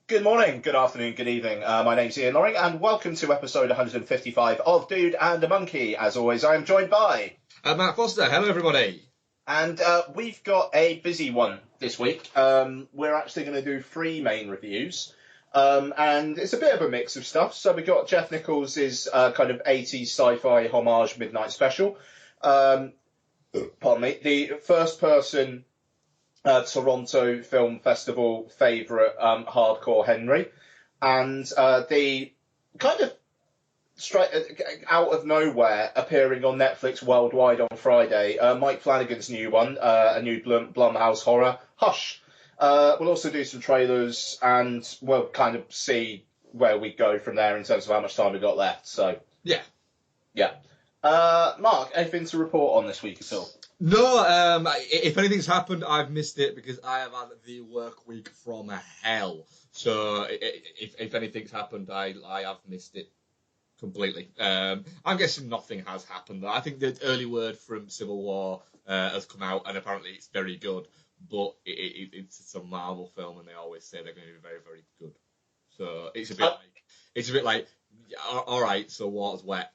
Good morning, good afternoon, good evening. My name's Ian Loring, and welcome to episode 155 of Dude and a Monkey. As always, I am joined by... Matt Foster. Hello, everybody. And we've got a busy one this week. We're actually going to do 3 main reviews. And it's a bit of a mix of stuff. So we've got Jeff Nichols' kind of 80s sci-fi homage midnight special. Pardon me. The first-person... Toronto Film Festival favourite, Hardcore Henry, and the kind of straight out of nowhere appearing on Netflix worldwide on Friday, Mike Flanagan's new one, a new Blumhouse horror, Hush. We'll also do some trailers, and we'll kind of see where we go from there in terms of how much time we've got left. So yeah. Mark, anything to report on this week at all? No, if anything's happened, I've missed it because I have had the work week from hell. So if anything's happened, I have missed it completely. I'm guessing nothing has happened. I think the early word from Civil War has come out, and apparently it's very good. But it's a Marvel film, and they always say they're going to be very, very good. So it's a bit like, all right, so water's wet.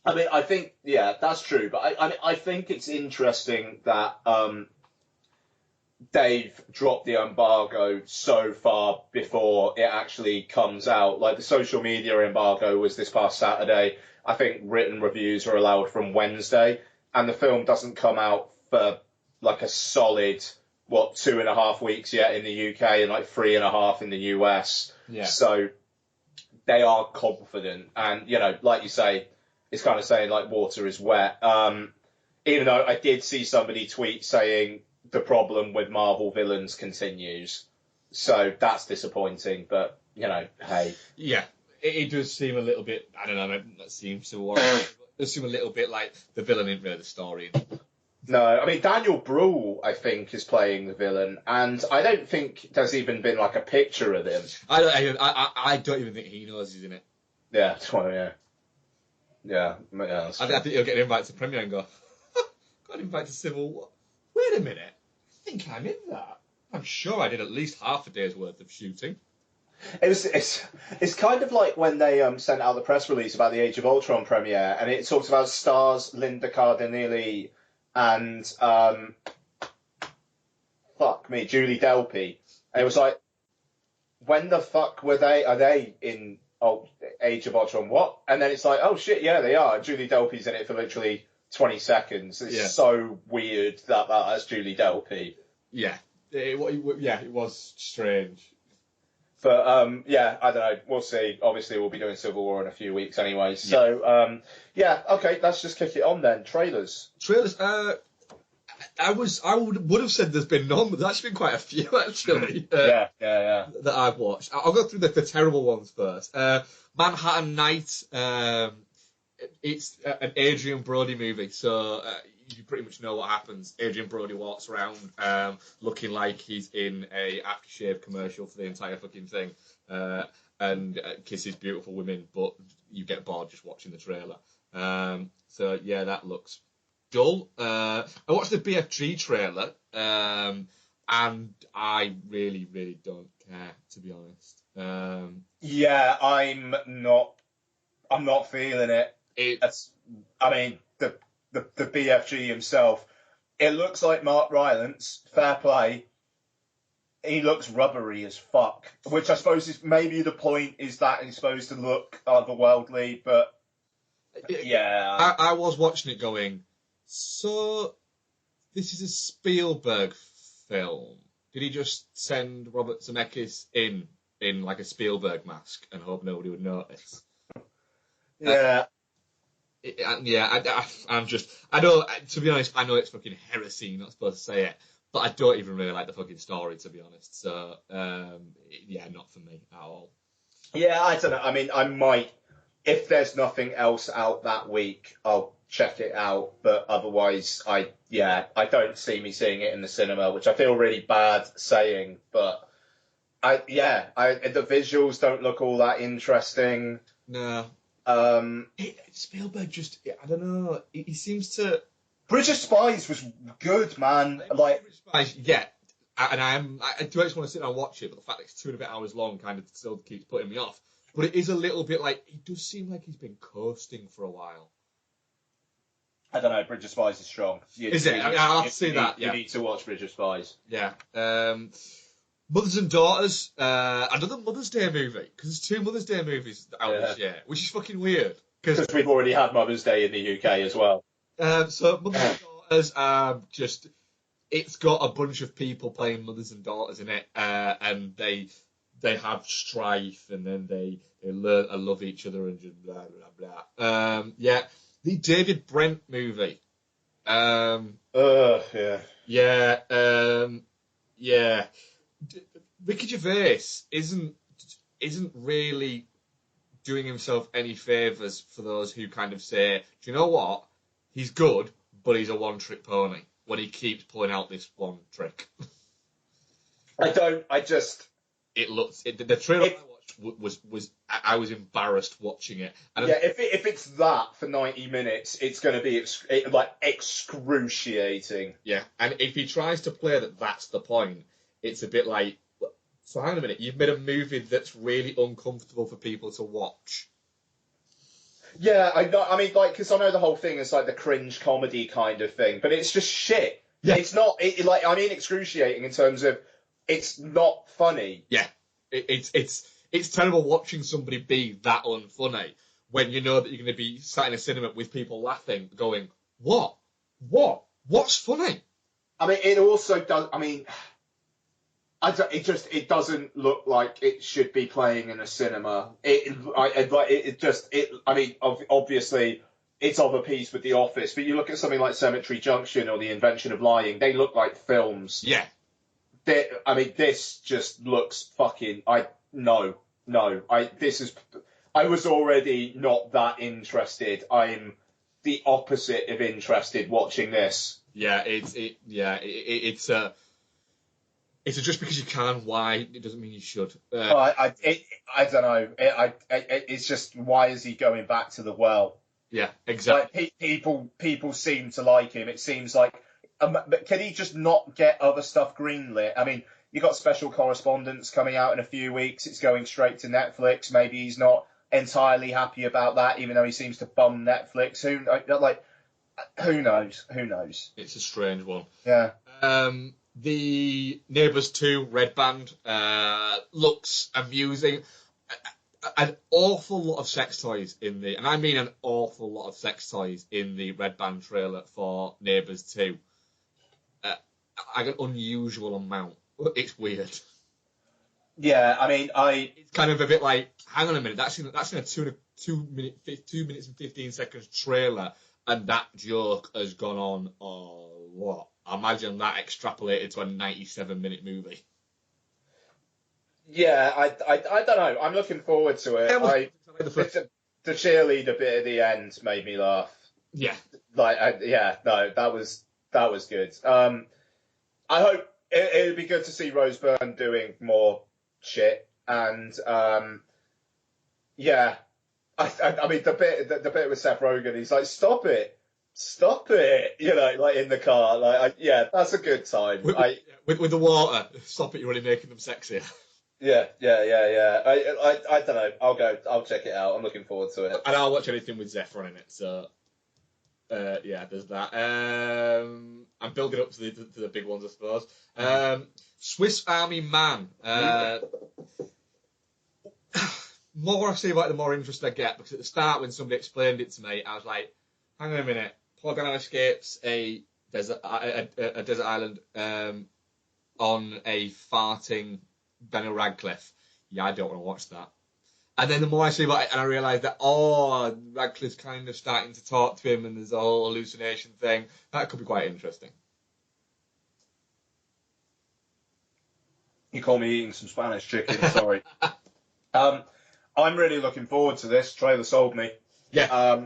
I mean, I think, yeah, that's true. But I think it's interesting that they've dropped the embargo so far before it actually comes out. Like, the social media embargo was this past Saturday. I think written reviews are allowed from Wednesday. And the film doesn't come out for, like, a solid, 2.5 weeks yet in the UK and, 3.5 in the US. Yeah. So they are confident. And, like you say... It's kind of saying, water is wet. Even though I did see somebody tweet saying the problem with Marvel villains continues. So that's disappointing, but, hey. Yeah, it does seem a little bit, I don't know, that seems to work. It does seem a little bit like the villain isn't really the story. No, I mean, Daniel Bruhl, I think, is playing the villain, and I don't think there's even been, a picture of him. I don't even think he knows he's in it. Yeah, well, yeah. Yeah. I think he'll get an invite to premiere and go, got an invite to Civil War. Wait a minute, I think I'm in that. I'm sure I did at least half a day's worth of shooting. It's kind of like when they sent out the press release about the Age of Ultron premiere, and it talks about stars Linda Cardellini and Julie Delpy. And it was like, when the fuck were they? Are they in Age of Ultron, what? And then it's like, oh shit, yeah, they are. Julie Delpy's in it for literally 20 seconds. It's so weird that that's Julie Delpy. Yeah. It was strange. But, I don't know. We'll see. Obviously, we'll be doing Civil War in a few weeks anyway. So, okay, let's just kick it on then. Trailers. I would have said there's been none, but there's actually been quite a few, actually. Yeah. That I've watched. I'll go through the terrible ones first. Manhattan Night. It's an Adrian Brody movie, so you pretty much know what happens. Adrian Brody walks around looking like he's in a aftershave commercial for the entire fucking thing, and kisses beautiful women, but you get bored just watching the trailer. So yeah, that looks dull. I watched the BFG trailer, and I really, really don't care, to be honest. Yeah, I'm not feeling it. The BFG himself, it looks like Mark Rylance, fair play. He looks rubbery as fuck, which I suppose is maybe the point, is that he's supposed to look otherworldly, but yeah. I was watching it going, so this is a Spielberg film. Did he just send Robert Zemeckis in like a Spielberg mask and hope nobody would notice? Yeah. I know, to be honest, I know it's fucking heresy, you're not supposed to say it, but I don't even really like the fucking story, to be honest. So, not for me at all. Yeah, I don't know. I mean, I might, if there's nothing else out that week, I'll check it out. But otherwise, I don't see me seeing it in the cinema, which I feel really bad saying. But the visuals don't look all that interesting. No. Spielberg just, I don't know, he seems to... Bridge of Spies was good, man. Bridge of Spies, yeah. I do just want to sit down and watch it, but the fact that it's 2.5 hours long kind of still keeps putting me off. But it is a little bit like, it does seem like he's been coasting for a while. I don't know. Bridge of Spies is strong. Is it? I'll have to see that. You need to watch Bridge of Spies. Yeah. Mothers and Daughters, another Mother's Day movie, because there's 2 Mother's Day movies out this year, which is fucking weird. Because we've already had Mother's Day in the UK as well. So Mothers and Daughters, just, it's got a bunch of people playing mothers and daughters in it, and they have strife, and then they learn to love each other, and just blah blah blah. Yeah, the David Brent movie. Yeah. Yeah. Ricky Gervais isn't really doing himself any favours for those who kind of say, do you know what? He's good, but he's a one-trick pony when he keeps pulling out this one trick. The trailer I watched was I was embarrassed watching it. And if it's that for 90 minutes, it's going to be excruciating. Yeah, and if he tries to play that's the point, it's a bit like, so hang on a minute, you've made a movie that's really uncomfortable for people to watch. Yeah, I know. I mean, like, because I know the whole thing is like the cringe comedy kind of thing, but it's just shit. Yeah. It's not. Excruciating in terms of it's not funny. Yeah, it's terrible watching somebody be that unfunny when you know that you're going to be sat in a cinema with people laughing, going, what's funny? I mean, it also does. I mean, it doesn't look like it should be playing in a cinema. Obviously it's of a piece with The Office, but you look at something like Cemetery Junction or The Invention of Lying, they look like films. Yeah. This just looks fucking. I was already not that interested. I'm the opposite of interested watching this. Yeah, it's just because you can, why? It doesn't mean you should. I don't know. It's just, why is he going back to the well? Yeah, exactly. Like, people seem to like him. It seems like, but can he just not get other stuff greenlit? I mean, you got Special Correspondence coming out in a few weeks. It's going straight to Netflix. Maybe he's not entirely happy about that, even though he seems to bum Netflix. Who knows? Who knows? It's a strange one. Yeah. The Neighbours 2 Red Band looks amusing. An awful lot of sex toys in the, and I mean an awful lot of sex toys in the Red Band trailer for Neighbours 2. Like an unusual amount. It's weird. Yeah, I mean, it's kind of a bit like, hang on a minute, that's in a 2 minutes and 15 seconds trailer, and that joke has gone on, what? Imagine that extrapolated to a 97-minute movie. Yeah, I don't know. I'm looking forward to it. The cheerleader bit at the end made me laugh. Yeah. That was good. I hope it would be good to see Rose Byrne doing more shit, and I mean the bit with Seth Rogen, he's like, stop it, like in the car, that's a good time. With the water, stop it, you're really making them sexier. Yeah. I don't know. I'll check it out. I'm looking forward to it. And I'll watch anything with Zephyr in it. So, there's that. I'm building up to the big ones, I suppose. Swiss Army Man. More I see about it, the more interest I get, because at the start when somebody explained it to me, I was like, hang on a minute. Paul Dano escapes a desert island on a farting Daniel Radcliffe. Yeah, I don't want to watch that. And then the more I see about it, and I realise that, Radcliffe's kind of starting to talk to him, and there's a whole hallucination thing. That could be quite interesting. You call me eating some Spanish chicken, sorry. I'm really looking forward to this. Trailer sold me. Yeah,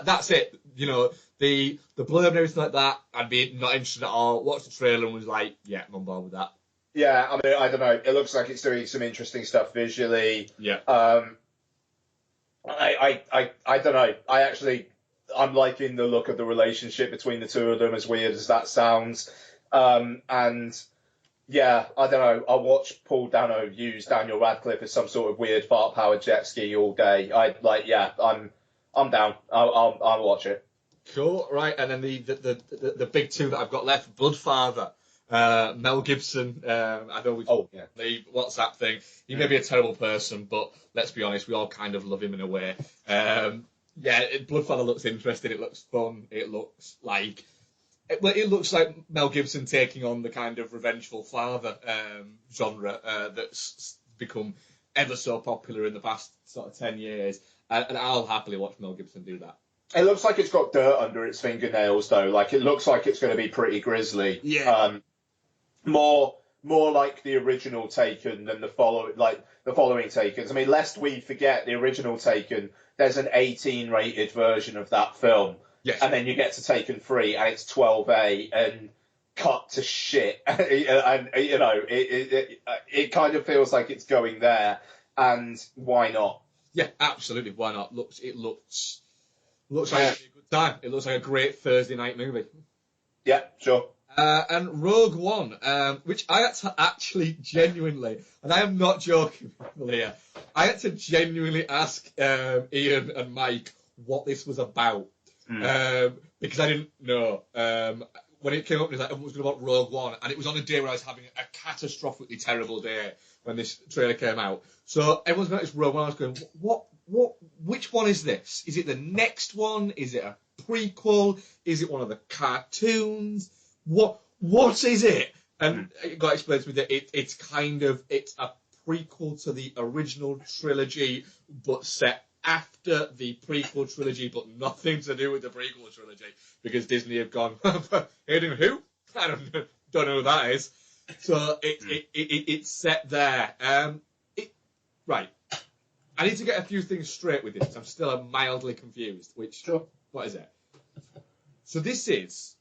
that's it. You know, the blurb and everything like that, I'd be not interested at all. Watched the trailer and was like, yeah, I'm on board with that. Yeah, I mean, I don't know. It looks like it's doing some interesting stuff visually. Yeah. I don't know. I'm liking the look of the relationship between the two of them, as weird as that sounds. And Yeah, I don't know. I watch Paul Dano use Daniel Radcliffe as some sort of weird fart-powered jet ski all day. I'm down. I'll watch it. Cool, right, and then the big two that I've got left, Bloodfather, Mel Gibson. I know we've the WhatsApp thing. He may be a terrible person, but let's be honest, we all kind of love him in a way. Bloodfather looks interesting. It looks fun. It looks like Mel Gibson taking on the kind of revengeful father genre that's become ever so popular in the past sort of 10 years, and I'll happily watch Mel Gibson do that. It looks like it's got dirt under its fingernails, though. Like, it looks like it's going to be pretty grisly. Yeah. More like the original Taken than the following Takens. I mean, lest we forget the original Taken, there's an 18-rated version of that film. Yes. And then you get to Taken 3, and it's 12A and cut to shit. And, you know, it kind of feels like it's going there. And why not? Yeah, absolutely. Why not? It looks like a good time. It looks like a great Thursday night movie. Yeah, sure. And Rogue One, which I had to actually genuinely, and I am not joking here, I had to genuinely ask Ian and Mike what this was about. Because I didn't know. When it came up, it was like, everyone was going to watch Rogue One, and it was on a day where I was having a catastrophically terrible day when this trailer came out. So everyone's going to this Rogue One, I was going, which one is this? Is it the next one? Is it a prequel? Is it one of the cartoons? What is it? And it got explained to me that it's a prequel to the original trilogy, but set after the prequel trilogy, but nothing to do with the prequel trilogy, because Disney have gone, Hayden who? I don't know who that is. So it's set there. Right. I need to get a few things straight with this. I'm still mildly confused. What is it? So this is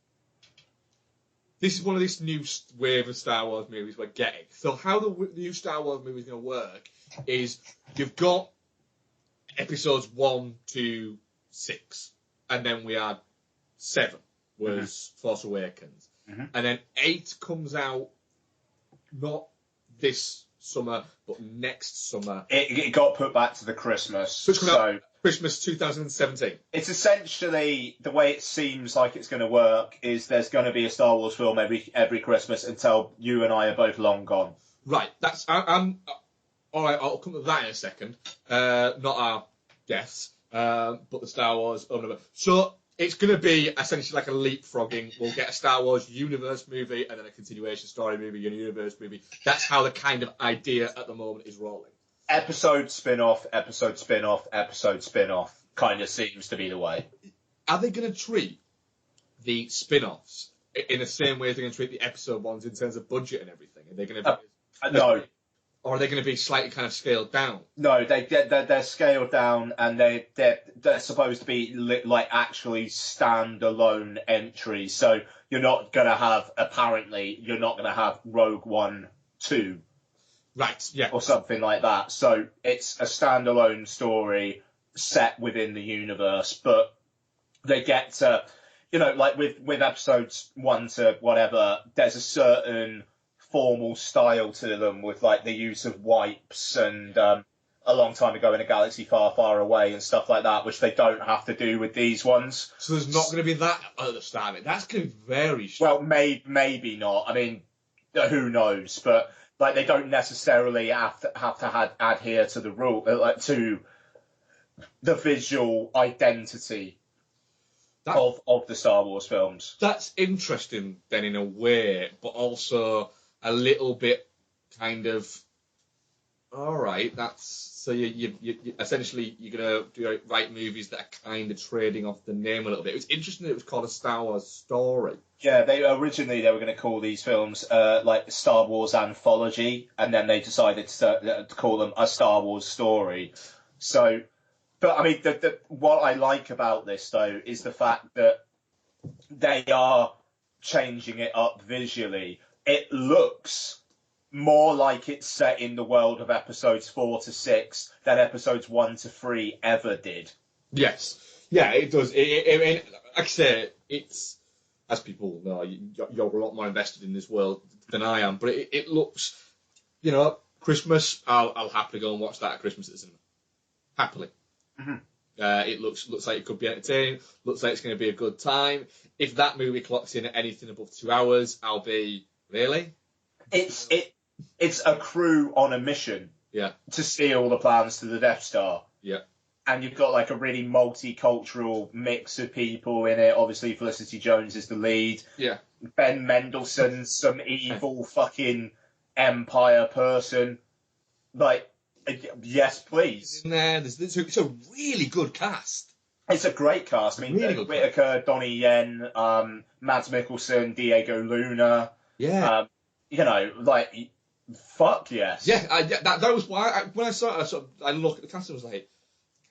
one of this new wave of Star Wars movies we're getting. So how the new Star Wars movie is going to work is you've got episodes 1 to 6, and then we had 7 was Force Awakens, and then 8 comes out not this summer but next summer. It got put back to the Christmas. So Christmas 2017. It's essentially, the way it seems like it's going to work is there's going to be a Star Wars film every Christmas until you and I are both long gone. Right. I'm all right. I'll come to that in a second. Not our guests, but the Star Wars omnibus. So it's going to be essentially like a leapfrogging. We'll get a Star Wars universe movie and then a continuation story movie, a universe movie. That's how the kind of idea at the moment is rolling. Episode spin-off, episode spin-off, episode spin-off kind of seems to be the way. Are they going to treat the spin-offs in the same way as they're going to treat the episode ones in terms of budget and everything? Are they going to be... No. Or are they going to be slightly kind of scaled down? No, they're scaled down, and they're supposed to be like actually standalone entries. So you're not going to have Rogue One 2. Right, yeah. Or something like that. So it's a standalone story set within the universe, but they get to, like with episodes 1 to whatever, there's a certain formal style to them with like the use of wipes and a long time ago in a galaxy far, far away and stuff like that, which they don't have to do with these ones. So there's not going to be that at the start of it. That's going to be very strange. Well, maybe not. I mean, who knows? But like, they don't necessarily have to adhere to the rule, to the visual identity of the Star Wars films. That's interesting, then, in a way, but also a little bit kind of, all right. So you essentially you're gonna write movies that are kind of trading off the name a little bit. It was interesting that it was called a Star Wars story. Yeah, they were going to call these films like Star Wars Anthology, and then they decided to call them a Star Wars story. So, but I mean, what I like about this though is the fact that they are changing it up visually. It looks more like it's set in the world of episodes 4 to 6 than episodes 1 to 3 ever did. Yes, yeah, it does. Like I say, it's, as people know, you're a lot more invested in this world than I am. But it looks, Christmas. I'll happily go and watch that at Christmas at the cinema. Happily. Mm-hmm. It looks like it could be entertaining. Looks like it's going to be a good time. If that movie clocks in at anything above 2 hours, I'll be really. It's a crew on a mission. Yeah. To steal the plans to the Death Star. Yeah. And you've got like a really multicultural mix of people in it. Obviously, Felicity Jones is the lead. Yeah. Ben Mendelsohn's some evil fucking Empire person. Like, yes, please. In there, it's a really good cast. It's a great cast. I mean, really Whitaker, Donnie Yen, Mads Mikkelsen, Diego Luna. Yeah. Fuck yes. Yeah, that was why when I saw it, I looked at the cast and was like,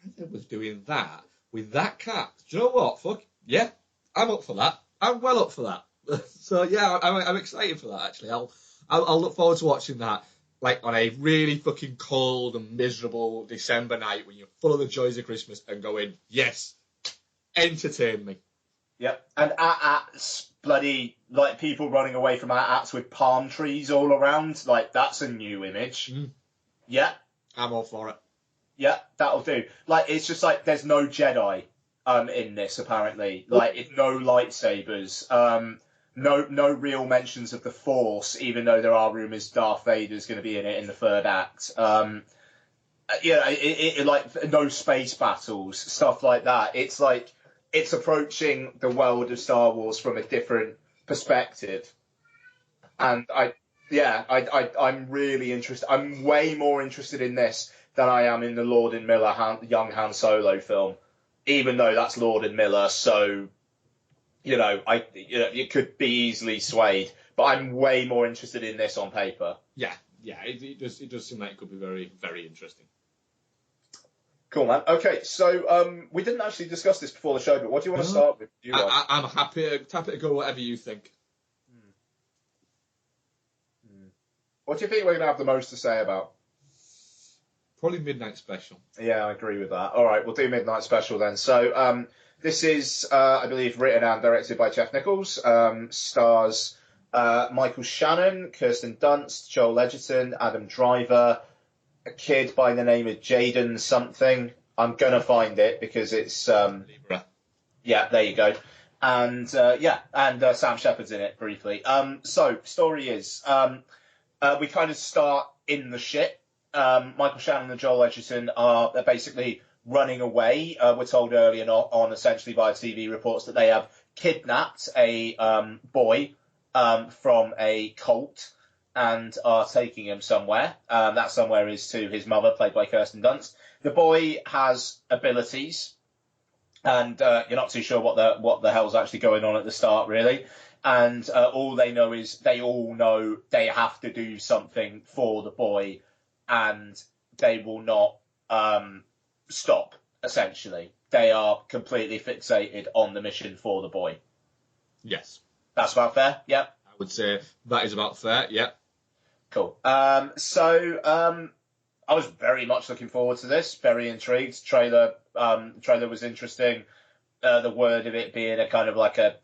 Canada was doing that with that cat. Do you know what? Fuck yeah, I'm up for that. I'm well up for that. So yeah, I'm excited for that. Actually, I'll look forward to watching that. Like on a really fucking cold and miserable December night when you're full of the joys of Christmas and going, yes, entertain me. Yep, and AT-ATs, bloody, like, people running away from AT-ATs with palm trees all around, like, that's a new image. Mm. Yeah. I'm all for it. Yeah, that'll do. Like, it's just like, there's no Jedi in this, apparently. Like, it's no lightsabers, no real mentions of the Force, even though there are rumours Darth Vader's going to be in it in the third act. Like, no space battles, stuff like that. It's like, it's approaching the world of Star Wars from a different perspective. And I'm really interested. I'm way more interested in this than I am in the Lord and Miller young Han Solo film, even though that's Lord and Miller. So, it could be easily swayed, but I'm way more interested in this on paper. Yeah, it does seem like it could be very, very interesting. Cool, man. Okay, so we didn't actually discuss this before the show, but what do you want to start with? I'm happy to go whatever you think. What do you think we're going to have the most to say about? Probably Midnight Special. Yeah, I agree with that. All right, we'll do Midnight Special then. So this is, I believe, written and directed by Jeff Nichols. Stars Michael Shannon, Kirsten Dunst, Joel Edgerton, Adam Driver, a kid by the name of Jaden something. I'm going to find it because it's... yeah, there you go. And, Sam Shepard's in it briefly. So, story is, we kind of start in the shit. Michael Shannon and Joel Edgerton are basically running away. We're told earlier on, essentially via TV reports, that they have kidnapped a boy from a cult and are taking him somewhere. That somewhere is to his mother, played by Kirsten Dunst. The boy has abilities, and you're not too sure what the hell's actually going on at the start, really. And all they know is they all know they have to do something for the boy, and they will not stop, essentially. They are completely fixated on the mission for the boy. Yes. That's about fair? Yep. I would say that is about fair, yep. Cool. I was very much looking forward to this, very intrigued. Trailer was interesting. The word of it being a kind of like a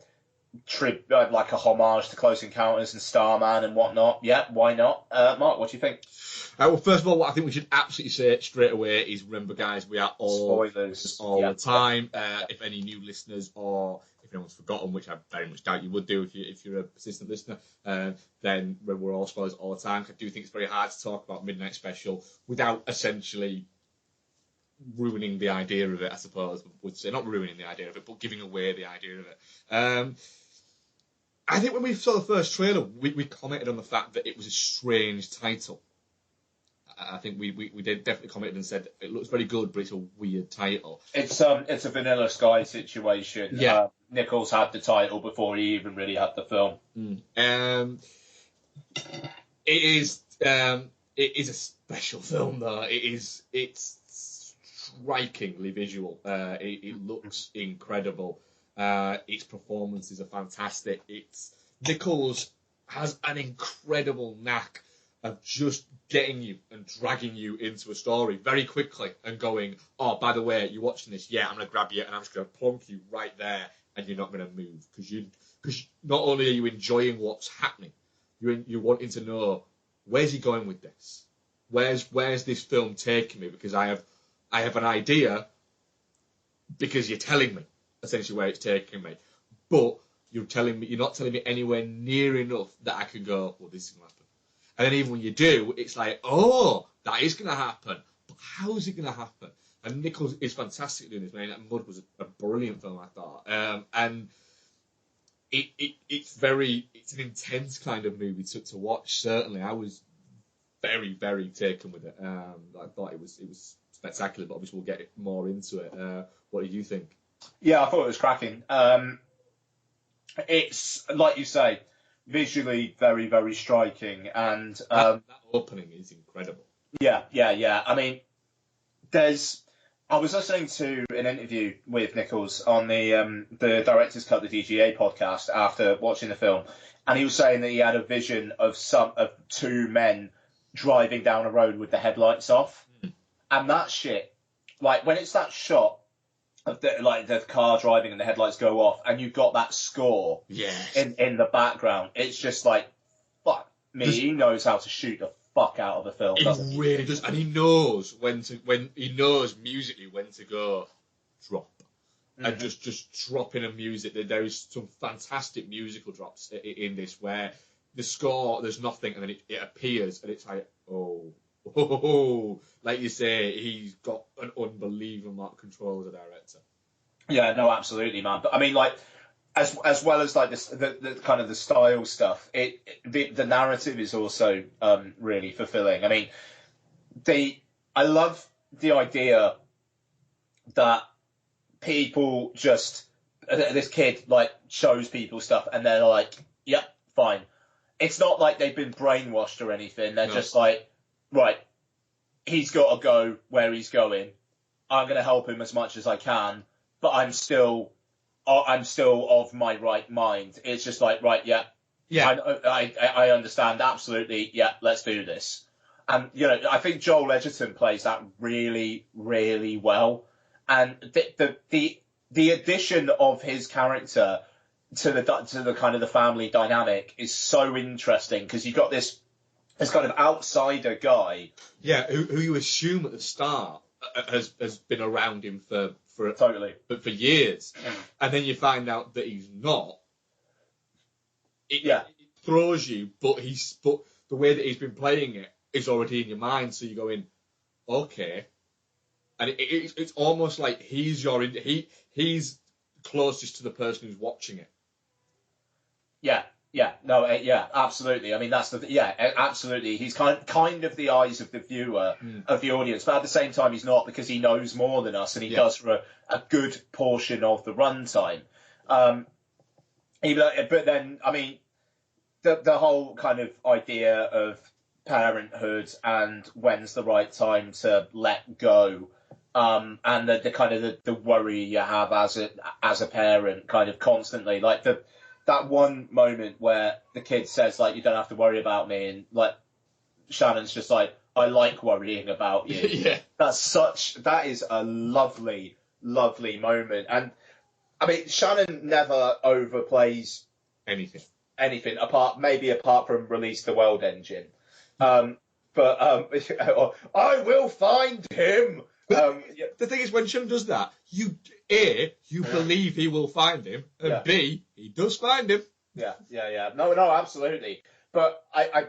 like a homage to Close Encounters and Starman and whatnot. Yeah, why not? Mark, what do you think? Well, first of all, what I think we should absolutely say straight away is, remember, guys, we are all spoilers all the time. If any new listeners, or if anyone's forgotten, which I very much doubt you would do if you're a persistent listener, then we're all spoilers all the time. I do think it's very hard to talk about Midnight Special without essentially ruining the idea of it, I suppose. Would say not ruining the idea of it, but giving away the idea of it. I think when we saw the first trailer, we commented on the fact that it was a strange title. I think we did definitely commented and said it looks very good, but it's a weird title. It's a Vanilla Sky situation. Yeah. Nichols had the title before he even really had the film. It is a special film though. It's strikingly visual. It looks incredible. Its performances are fantastic. Nichols has an incredible knack of just getting you and dragging you into a story very quickly and going, oh, by the way, you're watching this, yeah, I'm going to grab you and I'm just going to plonk you right there and you're not going to move. Because not only are you enjoying what's happening, you're wanting to know, where's he going with this? Where's this film taking me? Because I have an idea, because you're telling me essentially where it's taking me, but you're not telling me anywhere near enough that I can go, well, this is gonna happen. And then even when you do, it's like, oh, that is gonna happen, but how is it gonna happen? And Nichols is fantastic doing this. Man, Mud was a brilliant film, I thought, and it's an intense kind of movie to watch. Certainly, I was very, very taken with it. I thought it was spectacular, but obviously we'll get more into it. What did you think? Yeah, I thought it was cracking. It's, like you say, visually very, very striking, and That opening is incredible. Yeah. I mean, I was listening to an interview with Nichols on the Director's Cut, the DGA podcast, after watching the film, and he was saying that he had a vision of two men driving down a road with the headlights off, and that shit, like when it's that shot of the car driving and the headlights go off, and you've got that score in the background, it's just like, fuck me, he knows how to shoot the fuck out of the film. He really does, and he knows musically when to go drop, and just drop in a music. There is some fantastic musical drops in this where the score, there's nothing, and then it appears, and it's like, oh, like you say, he's got an unbelievable amount of control as a director. Yeah, no, absolutely, man. But I mean, like, as well as like the kind of the style stuff, the narrative is also really fulfilling. I mean, I love the idea that people just, this kid like shows people stuff and they're like, yep, fine. It's not like they've been brainwashed or anything. They're just like, right, he's got to go where he's going. I'm going to help him as much as I can, but I'm still of my right mind. It's just like, right, yeah. I understand, absolutely, yeah, let's do this. And, you know, I think Joel Edgerton plays that really, really well. And the addition of his character to the kind of the family dynamic is so interesting, because you've got this kind of outsider guy. Yeah, who you assume at the start has been around him for Totally, but for years, and then you find out that he's not. It throws you, but the way that he's been playing it is already in your mind, so you're going, okay, and it's almost like he's closest to the person who's watching it. Absolutely. I mean, absolutely. He's kind of the eyes of the viewer, of the audience, but at the same time, he's not, because he knows more than us, and he does for a good portion of the runtime. But then, I mean, the whole kind of idea of parenthood and when's the right time to let go, and the kind of the worry you have as a parent, kind of constantly, like that one moment where the kid says, like, you don't have to worry about me, and like Shannon's just like, I like worrying about you. Yeah. That is a lovely, lovely moment. And I mean, Shannon never overplays anything apart from Release the World Engine. I will find him. The thing is, when Shannon does that, you believe he will find him, and B, he does find him. Yeah. No, absolutely. But I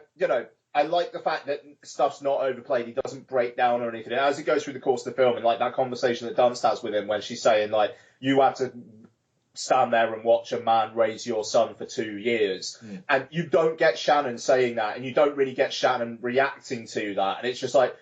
like the fact that stuff's not overplayed. He doesn't break down or anything. As it goes through the course of the film, and like that conversation that Dunst has with him when she's saying, like, you have to stand there and watch a man raise your son for 2 years. And you don't get Shannon saying that, and you don't really get Shannon reacting to that. And it's just like,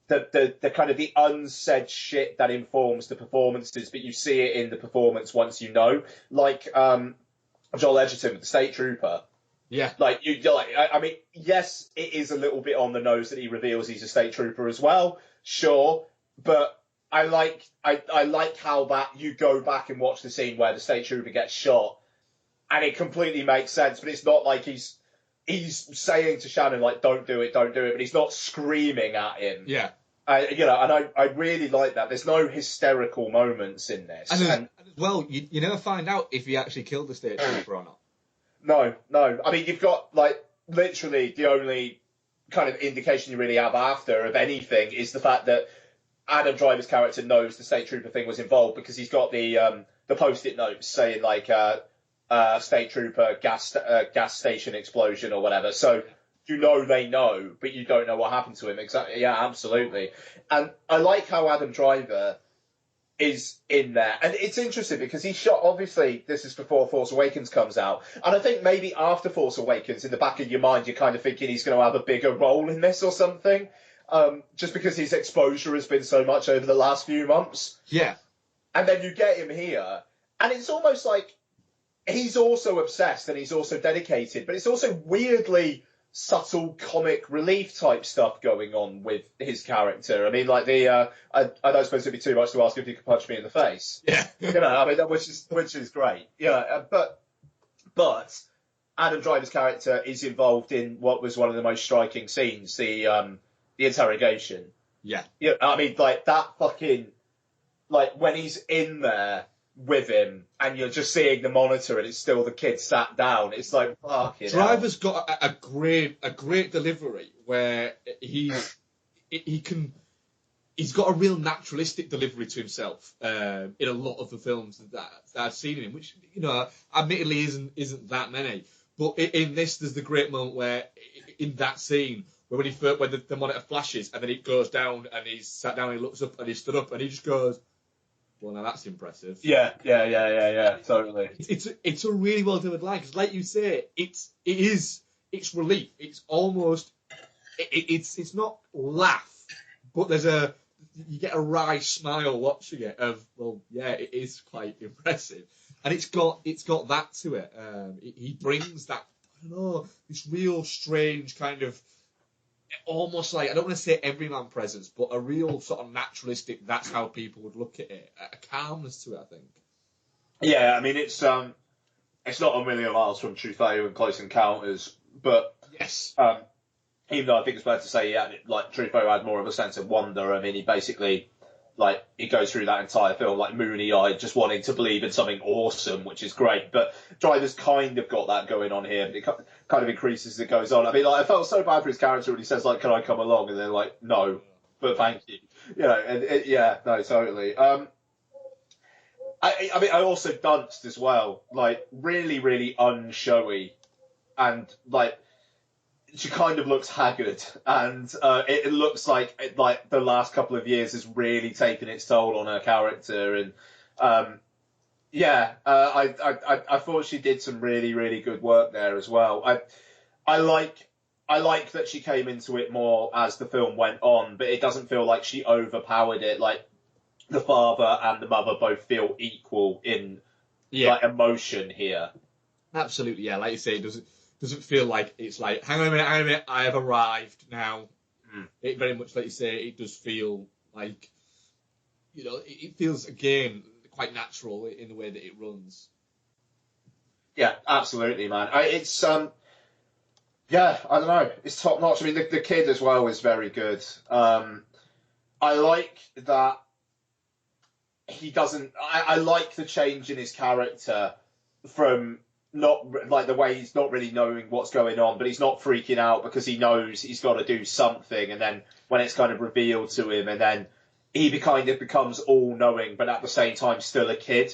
the kind of the unsaid shit that informs the performances, but you see it in the performance once you know. Like Joel Edgerton with the State Trooper. Yeah. I mean, yes, it is a little bit on the nose that he reveals he's a State Trooper as well, sure, but I like how that you go back and watch the scene where the State Trooper gets shot, and it completely makes sense, but it's not like he's saying to Shannon, like, don't do it, but he's not screaming at him. Yeah. And I really like that. There's no hysterical moments in this. And as well, you never find out if he actually killed the State Trooper or not. No. I mean, you've got, like, literally the only kind of indication you really have after of anything is the fact that Adam Driver's character knows the state trooper thing was involved because he's got the post-it notes saying like state trooper gas station explosion or whatever. So you know they know, but you don't know what happened to him. Exactly. Yeah, absolutely. And I like how Adam Driver is in there. And it's interesting because he shot, obviously, this is before Force Awakens comes out. And I think maybe after Force Awakens, in the back of your mind, you're kind of thinking he's going to have a bigger role in this or something. Just because his exposure has been so much over the last few months. Yeah. And then you get him here, and it's almost like he's also obsessed and he's also dedicated, but it's also weirdly subtle comic relief type stuff going on with his character. I mean, like I don't suppose it'd be too much to ask if you could punch me in the face. Yeah. I mean, which is great. Yeah, but Adam Driver's character is involved in what was one of the most striking scenes, the interrogation. Yeah. Yeah, I mean, like that fucking, like when he's in there with him and you're just seeing the monitor and it's still the kid sat down. It's like, fucking Driver's got a great delivery where he's got a real naturalistic delivery to himself in a lot of the films that I've seen in him, which, admittedly isn't that many. But in this, there's the great moment where in that scene where when the monitor flashes and then it goes down and he's sat down and he looks up and he stood up and he just goes, well, now that's impressive. Yeah, totally. It's a really well delivered line because, like you say, it's relief. It's almost it's not laugh, but you get a wry smile watching it of, well, yeah, it is quite impressive, and it's got that to it. He brings that, I don't know, this real strange kind of, almost like, I don't want to say everyman presence, but a real sort of naturalistic, that's how people would look at it, a calmness to it, I think. Yeah, I mean, it's not a million miles from Truffaut and Close Encounters, but yes, even though I think it's fair to say, yeah, like Truffaut had more of a sense of wonder. I mean, he basically, like, he goes through that entire film like moony-eyed, just wanting to believe in something awesome, which is great. But Driver's kind of got that going on here. It kind of increases as it goes on. I mean, like, I felt so bad for his character when he says, like, can I come along? And they're like, no, but thank you. Yeah, no, totally. I mean, I also danced as well, like, really, really unshowy. And, like, she kind of looks haggard, and it looks like the last couple of years has really taken its toll on her character. And I thought she did some really, really good work there as well. I like that she came into it more as the film went on, but it doesn't feel like she overpowered it. Like, the father and the mother both feel equal in like emotion here. Absolutely, yeah. Like you say, it doesn't feel like it's like, hang on a minute, I have arrived now. It very much, like you say, it does feel like, it feels, again, quite natural in the way that it runs. Yeah, absolutely, man. It's I don't know, it's top notch. I mean, the kid as well is very good. I like that he doesn't. I like the change in his character from not like the way he's not really knowing what's going on, but he's not freaking out because he knows he's got to do something. And then when it's kind of revealed to him, and then he kind of becomes all knowing, but at the same time still a kid.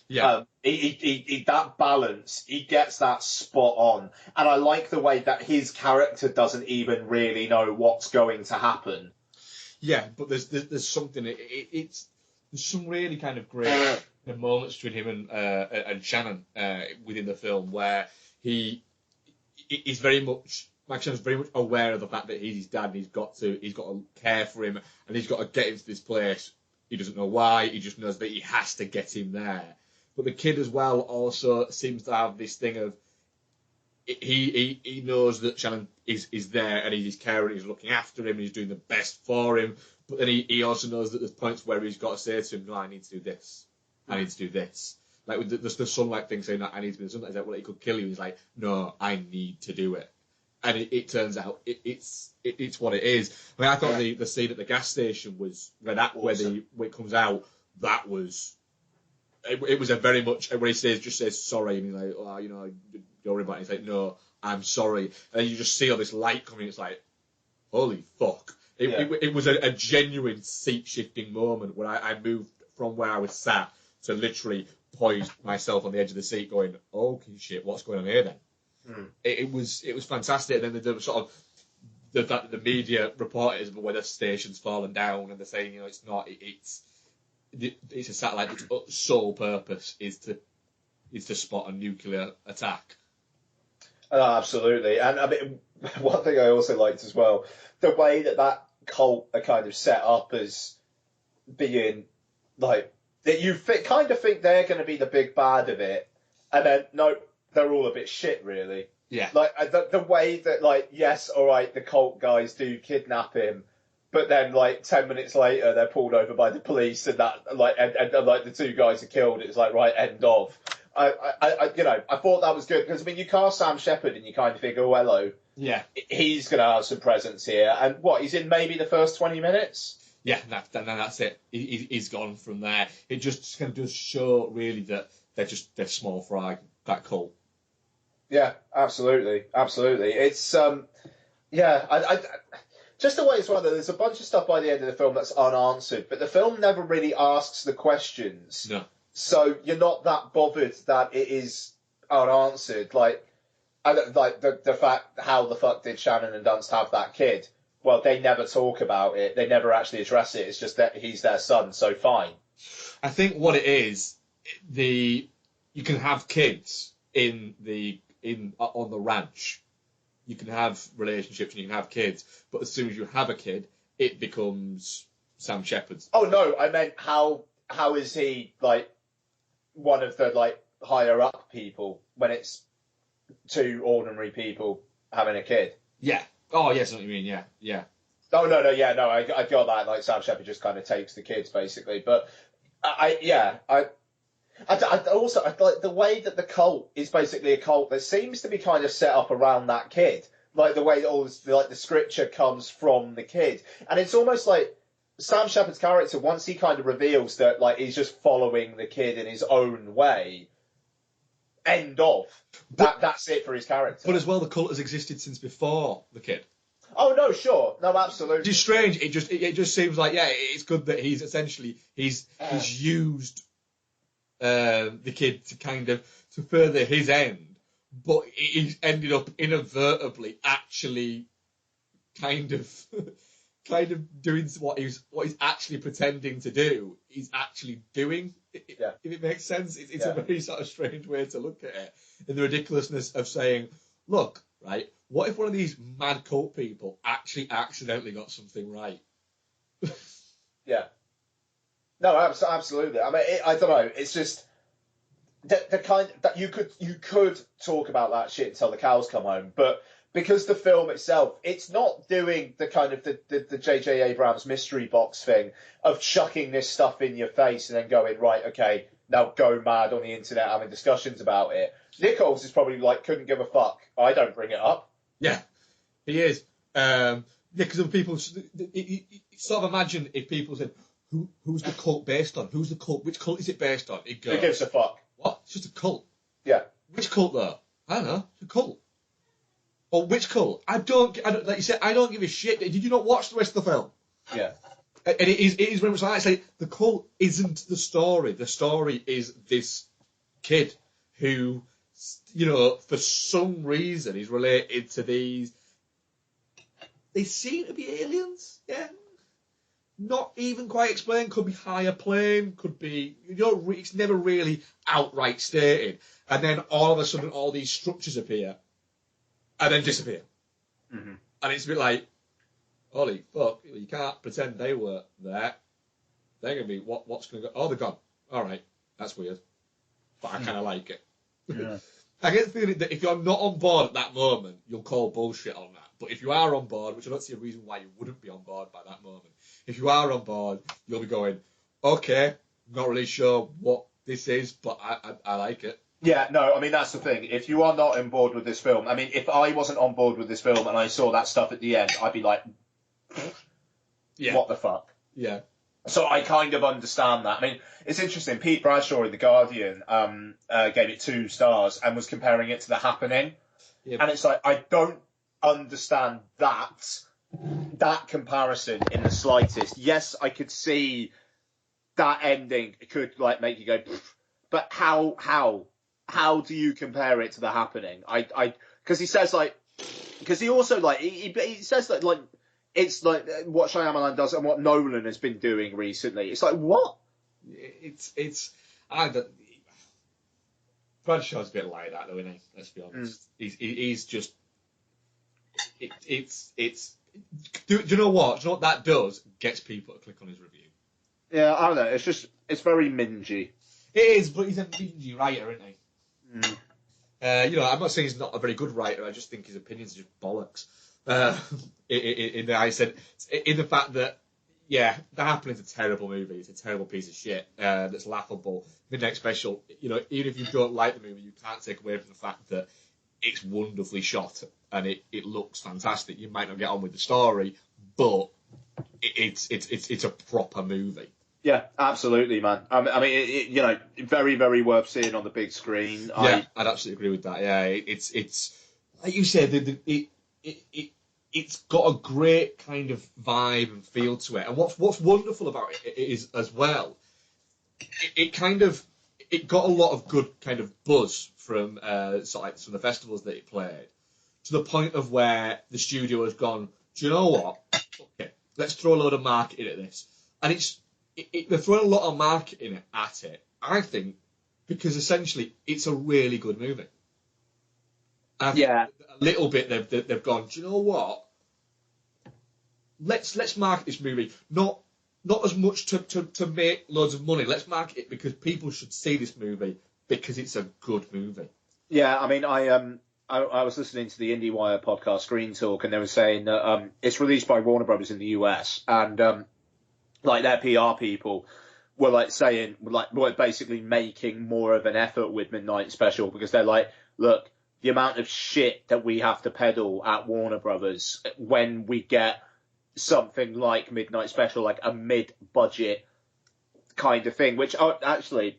Yeah. He that balance, he gets that spot on. And I like the way that his character doesn't even really know what's going to happen. Yeah, but there's something, there's some really kind of great moments between him and Shannon within the film where he's very much, Max Shannon's very much aware of the fact that he's his dad and he's got to care for him and he's got to get him to this place. He doesn't know why, he just knows that he has to get him there. But the kid as well also seems to have this thing of, he knows that Shannon is there and he's caring, he's looking after him, and he's doing the best for him. But then he also knows that there's points where he's got to say to him, no, I need to do this. I need to do this. Like with the sunlight thing saying that I need to be in the sunlight. He's like, well, it could kill you. He's like, no, I need to do it. And it turns out it's what it is. I mean, I thought the scene at the gas station was where it comes out. That was it was a very much when he just says sorry, and he's like, oh, don't worry about it. He's like, no, I'm sorry. And you just see all this light coming. It's like, holy fuck. It was a genuine seat-shifting moment where I moved from where I was sat to literally poised myself on the edge of the seat going, okay, shit, what's going on here then? It was fantastic. And then the sort of the media reporters about whether the station's fallen down, and they're saying, it's not. It's a satellite that's sole purpose is to spot a nuclear attack. Oh, absolutely. And I mean, one thing I also liked as well, the way that cult are kind of set up as being like that, you kind of think they're going to be the big bad of it, and then no, they're all a bit shit, really. Yeah. Like the way that, like, yes, all right, the cult guys do kidnap him, but then like 10 minutes later they're pulled over by the police, and that and like the two guys are killed. It's like, right, end of. I thought that was good because I mean, you cast Sam Shepard and you kind of think, oh, hello, yeah, he's going to have some presence here, and he's in maybe the first 20 minutes. Yeah, that's it. He's gone from there. It just kind of does show really that they're small fry, that cult. Yeah, absolutely. It's I just the way as well that there's a bunch of stuff by the end of the film that's unanswered, but the film never really asks the questions. No. So you're not that bothered that it is unanswered. Like the fact, how the fuck did Shannon and Dunst have that kid? Well, they never talk about it. They never actually address it. It's just that he's their son, so fine. I think what it is, you can have kids on the ranch. You can have relationships and you can have kids, but as soon as you have a kid, it becomes Sam Shepard's. Oh no, I meant how is he like one of the like higher up people when it's two ordinary people having a kid? Yeah. Oh, yes, I know what you mean. Yeah. Oh no, I got that. Like Sam Shepard just kind of takes the kids basically, but I also like the way that the cult is basically a cult that seems to be kind of set up around that kid, like the way that all this, like the scripture comes from the kid, and it's almost like Sam Shepard's character, once he kind of reveals that like he's just following the kid in his own way. End of. That's it for his character. But as well, the cult has existed since before the kid. Oh no, sure, no, absolutely. It's strange. It just seems like it's good that he's essentially he's used the kid to kind of to further his end, but he's ended up inadvertently actually kind of doing what he's actually pretending to do. He's actually doing. If it makes sense, it's a very sort of strange way to look at it. And the ridiculousness of saying, look, right, what if one of these mad cult people actually accidentally got something right? Yeah. No, absolutely. I mean, I don't know. It's just the kind that you could talk about that shit until the cows come home, but because the film itself, it's not doing the kind of the J.J. Abrams mystery box thing of chucking this stuff in your face and then going, right, okay, now go mad on the internet having discussions about it. Nichols is probably like, couldn't give a fuck. I don't bring it up. Yeah, he is. Because of people, sort of imagine if people said, who's the cult based on? Who's the cult? Which cult is it based on? It goes, who gives a fuck? What? It's just a cult. Yeah. Which cult though? I don't know. It's a cult. Or which cult? I don't. Like you said, I don't give a shit. Did you not watch the rest of the film? Yeah. And it is very much like I say. The cult isn't the story. The story is this kid who, for some reason is related to these. They seem to be aliens. Yeah. Not even quite explained. Could be higher plane. Could be. It's never really outright stated. And then all of a sudden, all these structures appear. And then disappear. Mm-hmm. And it's a bit like, holy fuck, you can't pretend they were there. They're going to be, what's going to go? Oh, they're gone. All right, that's weird. But I kind of like it. Yeah. I get the feeling that if you're not on board at that moment, you'll call bullshit on that. But if you are on board, which I don't see a reason why you wouldn't be on board by that moment, if you are on board, you'll be going, okay, not really sure what this is, but I like it. Yeah, no, I mean, that's the thing. If you are not on board with this film, I mean, if I wasn't on board with this film and I saw that stuff at the end, I'd be like, what the fuck? Yeah. So I kind of understand that. I mean, it's interesting. Pete Bradshaw in The Guardian gave it 2 stars and was comparing it to The Happening. Yeah. And it's like, I don't understand that comparison in the slightest. Yes, I could see that ending could like make you go, but how do you compare it to The Happening? Because he says like, because he also like he says that like it's like what Shyamalan does and what Nolan has been doing recently. It's like, what? I don't. Bradshaw's a bit like that though, isn't he? Let's be honest. He's just. Do you know what? Do you know what that does? Gets people to click on his review. Yeah, I don't know. It's very mingy. It is, but he's a mingy writer, isn't he? I'm not saying he's not a very good writer. I just think his opinions are just bollocks. In the fact that, yeah, The Happening's a terrible movie. It's a terrible piece of shit that's laughable. Midnight Special, even if you don't like the movie, you can't take away from the fact that it's wonderfully shot and it looks fantastic. You might not get on with the story, but it's a proper movie. Yeah, absolutely, man. I mean, very, very worth seeing on the big screen. Yeah, I'd absolutely agree with that. Yeah, it's like you said, it's got a great kind of vibe and feel to it. And what's wonderful about it is as well, it got a lot of good kind of buzz from some of the festivals that it played, to the point of where the studio has gone, do you know what? Okay, let's throw a load of marketing at this, and they're throwing a lot of marketing at it, I think, because essentially it's a really good movie. Yeah. A little bit they've gone, do you know what? Let's market this movie not as much to make loads of money. Let's market it because people should see this movie because it's a good movie. Yeah, I mean, I was listening to the IndieWire podcast Screen Talk, and they were saying that it's released by Warner Brothers in the US, and like their PR people were like saying, like, we're basically making more of an effort with Midnight Special, because they're like, look, the amount of shit that we have to peddle at Warner Brothers when we get something like Midnight Special, like a mid-budget kind of thing, which actually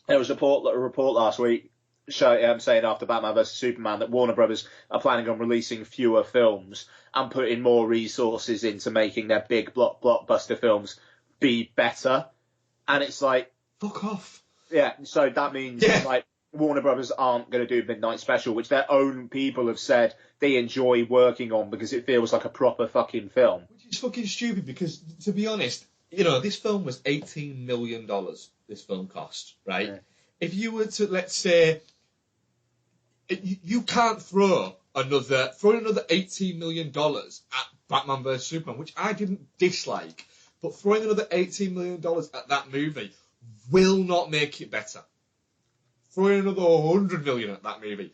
there was a report last week saying after Batman vs Superman that Warner Brothers are planning on releasing fewer films and putting more resources into making their big blockbuster films be better. And it's like, fuck off. Yeah, so that means like Warner Brothers aren't going to do Midnight Special, which their own people have said they enjoy working on because it feels like a proper fucking film. Which is fucking stupid because, to be honest, this film was $18 million, this film cost, right? Yeah. If you were to, let's say, you can't throw another $18 million at Batman vs Superman, which I didn't dislike, but throwing another $18 million at that movie will not make it better. Throwing another $100 million at that movie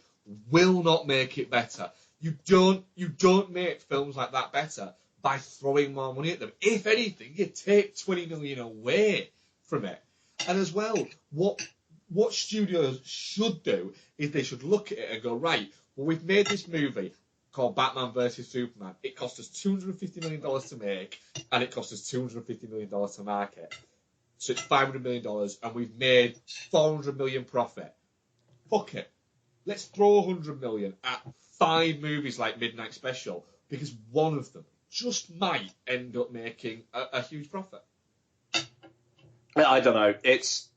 will not make it better. You don't make films like that better by throwing more money at them. If anything, you take $20 million away from it. And as well, what studios should do is they should look at it and go, right, well, we've made this movie called Batman vs Superman. It cost us $250 million to make, and it cost us $250 million to market. So it's $500 million, and we've made $400 million profit. Fuck it. Let's throw $100 million at 5 movies like Midnight Special, because one of them just might end up making a huge profit. I don't know. It's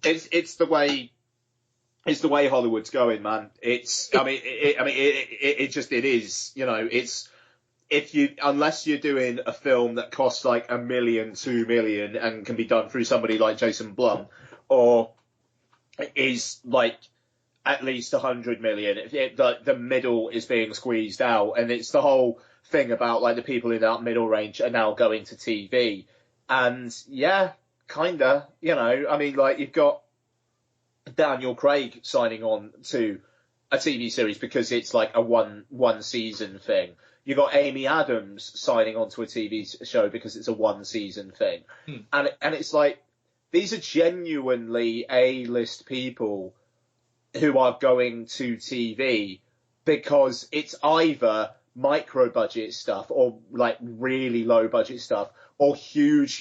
the way Hollywood's going, man. It is. Unless you're doing a film that costs like $1 million, $2 million, and can be done through somebody like Jason Blum, or is like at least $100 million, the middle is being squeezed out, and it's the whole thing about like the people in that middle range are now going to TV, and yeah, kinda, I mean, like you've got Daniel Craig signing on to a TV series because it's like a one season thing. You got Amy Adams signing on to a TV show because it's a 1 season thing. And it's like, these are genuinely A-list people who are going to TV because it's either micro budget stuff or like really low budget stuff, or huge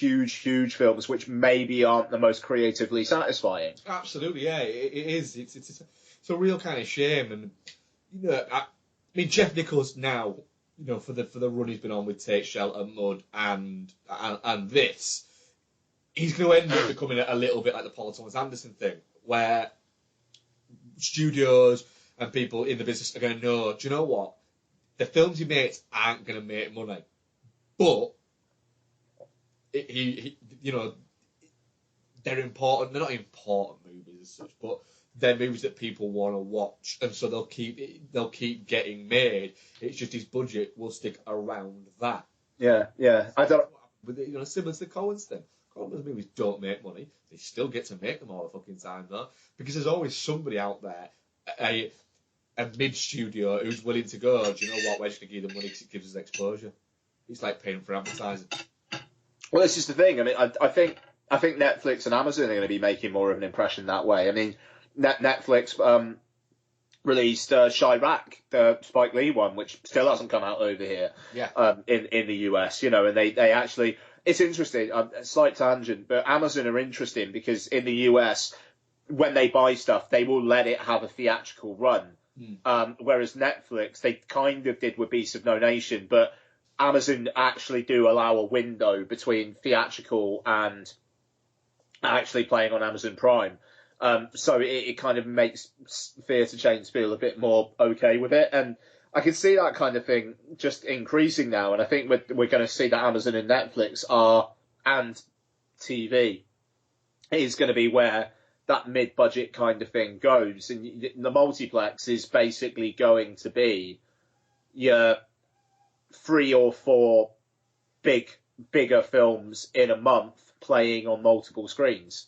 films which maybe aren't the most creatively satisfying. Absolutely, yeah, it is. It's a real kind of shame, and I mean, Jeff Nichols now, for the run he's been on with Take Shelter, Mud, and this, he's going to end up becoming a little bit like the Paul Thomas Anderson thing, where studios and people in the business are going to know, do you know what? The films he makes aren't going to make money, but they're important. They're not important movies as such, but they're movies that people want to watch, and so they'll keep getting made. It's just his budget will stick around that. Yeah. I don't. Similar to the Coens thing. Coens movies don't make money. They still get to make them all the fucking time though, because there's always somebody out there, a mid studio who's willing to go. Do you know what? We're just gonna give them money because it gives us exposure. It's like paying for advertising. Well, this is the thing. I mean, I think Netflix and Amazon are going to be making more of an impression that way. I mean, Netflix released Chirac, the Spike Lee one, which still hasn't come out over here. Yeah. In the US, and they actually. It's interesting. A slight tangent, but Amazon are interesting because in the US, when they buy stuff, they will let it have a theatrical run. Whereas Netflix, they kind of did with Beasts of No Nation, but Amazon actually do allow a window between theatrical and actually playing on Amazon Prime. So it kind of makes theatre chains feel a bit more okay with it. And I can see that kind of thing just increasing now. And I think we're going to see that Amazon and Netflix and TV is going to be where that mid-budget kind of thing goes. And the multiplex is basically going to be your 3 or 4 bigger films in a month playing on multiple screens.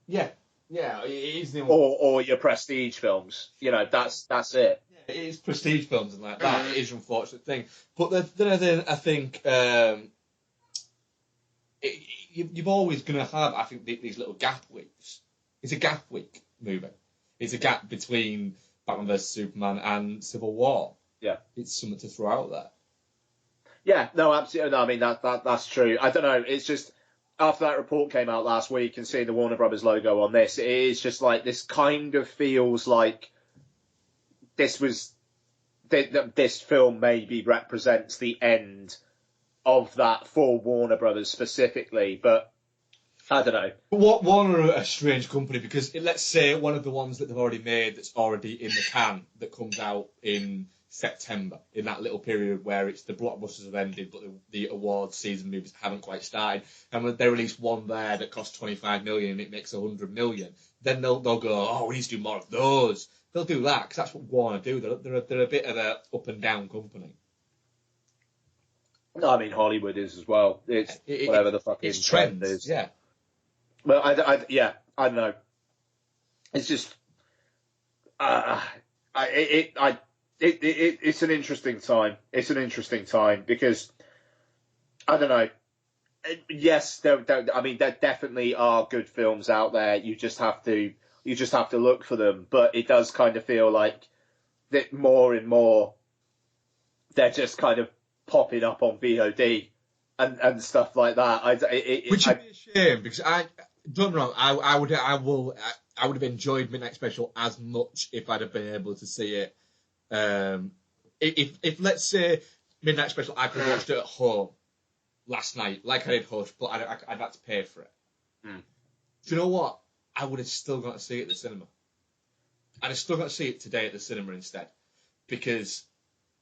Yeah, it is or your prestige films. That's it. Yeah, it is prestige films and like that. It is an unfortunate thing, but then I think you're always going to have, I think, these little gap weeks. It's a gap week movie. It's a gap between Batman vs Superman and Civil War. Yeah, it's something to throw out there. Yeah, no, absolutely. No, I mean that's true. I don't know. It's just after that report came out last week and seeing the Warner Brothers logo on this, it is just like this kind of feels like this film maybe represents the end of that for Warner Brothers specifically, but I don't know. But Warner are a strange company because let's say one of the ones that they've already made that's already in the can that comes out in September, in that little period where it's the blockbusters have ended but the awards season movies haven't quite started, and when they release one there that costs 25 million and it makes 100 million, then they'll go, oh, we need to do more of those. They'll do that because that's what Warner do. They're a bit of a up and down company. No, I mean Hollywood is as well. It's whatever the fucking trend is. Yeah. Well, I don't know. It's just it's an interesting time. It's an interesting time because I don't know. Yes, there definitely are good films out there. You just have to look for them. But it does kind of feel like that more and more they're just kind of popping up on VOD and stuff like that. Which would be a shame because don't get me wrong. I would have enjoyed Midnight Special as much if I'd have been able to see it. If let's say Midnight Special, I could watch it at home last night, like I did Hush, but I'd had to pay for it. Do you know what? I would have still got to see it at the cinema. I'd have still got to see it today at the cinema instead, because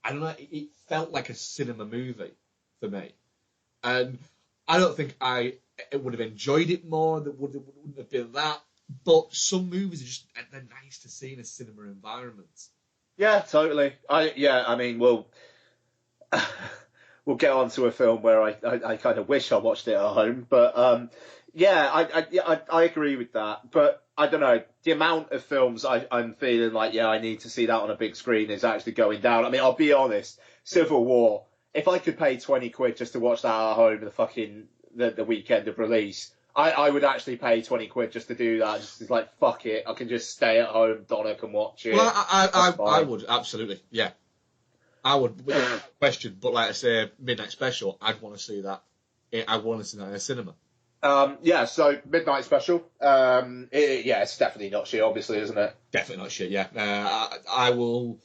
I don't know. It felt like a cinema movie for me, and I don't think I would have enjoyed it more. That wouldn't have been that. But some movies they're nice to see in a cinema environment. Yeah, totally. I mean, we'll get on to a film where I kind of wish I watched it at home, but I agree with that. But I don't know, the amount of films I'm feeling like I need to see that on a big screen is actually going down. I mean, I'll be honest, Civil War. If I could pay £20 just to watch that at home the weekend of release, I would actually pay £20 just to do that. Just like, fuck it, I can just stay at home. Donna can watch it. Well, I would absolutely, yeah, I would, without question. But like I say, Midnight Special, I'd want to see that. I want to see that in a cinema. So Midnight Special. It's definitely not shit, obviously, isn't it? Definitely not shit. Yeah, I will.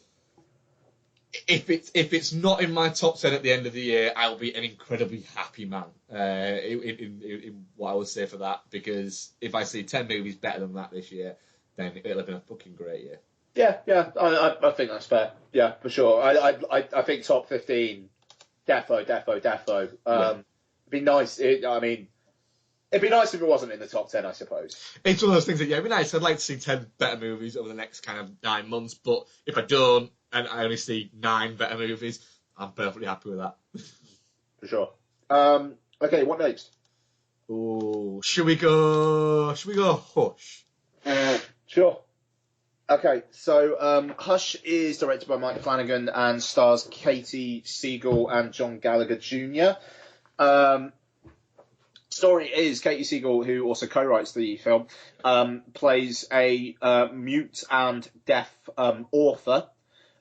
if it's not in my top 10 at the end of the year, I'll be an incredibly happy man. In what I would say for that, because if I see 10 movies better than that this year, then it'll have been a fucking great year. Yeah, I think that's fair. Yeah, for sure. I think top 15, defo. It'd be nice. It'd be nice if it wasn't in the top 10, I suppose. It's one of those things that, yeah, it'd be nice. I'd like to see 10 better movies over the next kind of 9 months, but if I don't, and I only see 9 better movies, I'm perfectly happy with that. For sure. Okay, what next? Oh, should we go Hush? Sure. Okay, so Hush is directed by Mike Flanagan and stars Katie Siegel and John Gallagher Jr. Story is Katie Siegel, who also co-writes the film, plays a mute and deaf author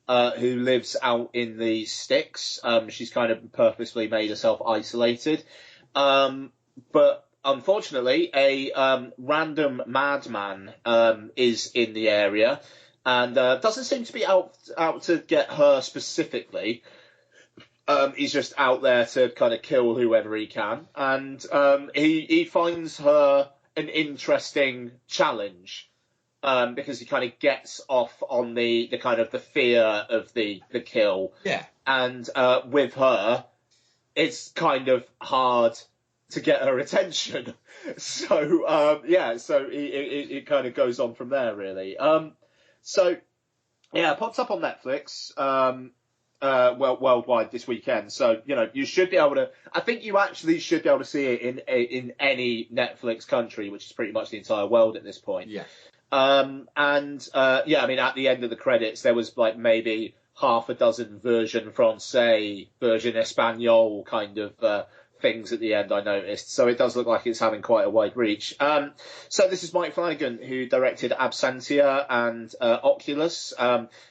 who lives out in the sticks. She's kind of purposely made herself isolated. But unfortunately, a random madman is in the area and doesn't seem to be out to get her specifically. He's just out there to kind of kill whoever he can. And he finds her an interesting challenge because he kind of gets off on the kind of the fear of the kill. Yeah. And with her, it's kind of hard to get her attention. So, so it kind of goes on from there, really. It pops up on Netflix. Worldwide this weekend. So, you should be able to, I think you actually should be able to see it in any Netflix country, which is pretty much the entire world at this point. Yeah. At the end of the credits, there was like maybe half a dozen version Francais, version Espanol kind of, things at the end I noticed. So it does look like it's having quite a wide reach. So this is Mike Flanagan, who directed Absentia and Oculus,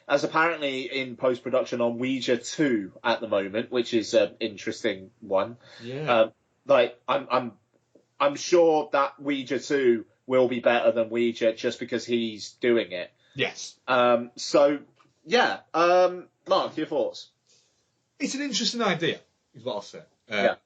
as apparently in post-production on Ouija 2 at the moment, which is an interesting one. Yeah. I'm sure that Ouija 2 will be better than Ouija just because he's doing it. Yes. Mark, your thoughts? It's an interesting idea, is what I'll say. Yeah.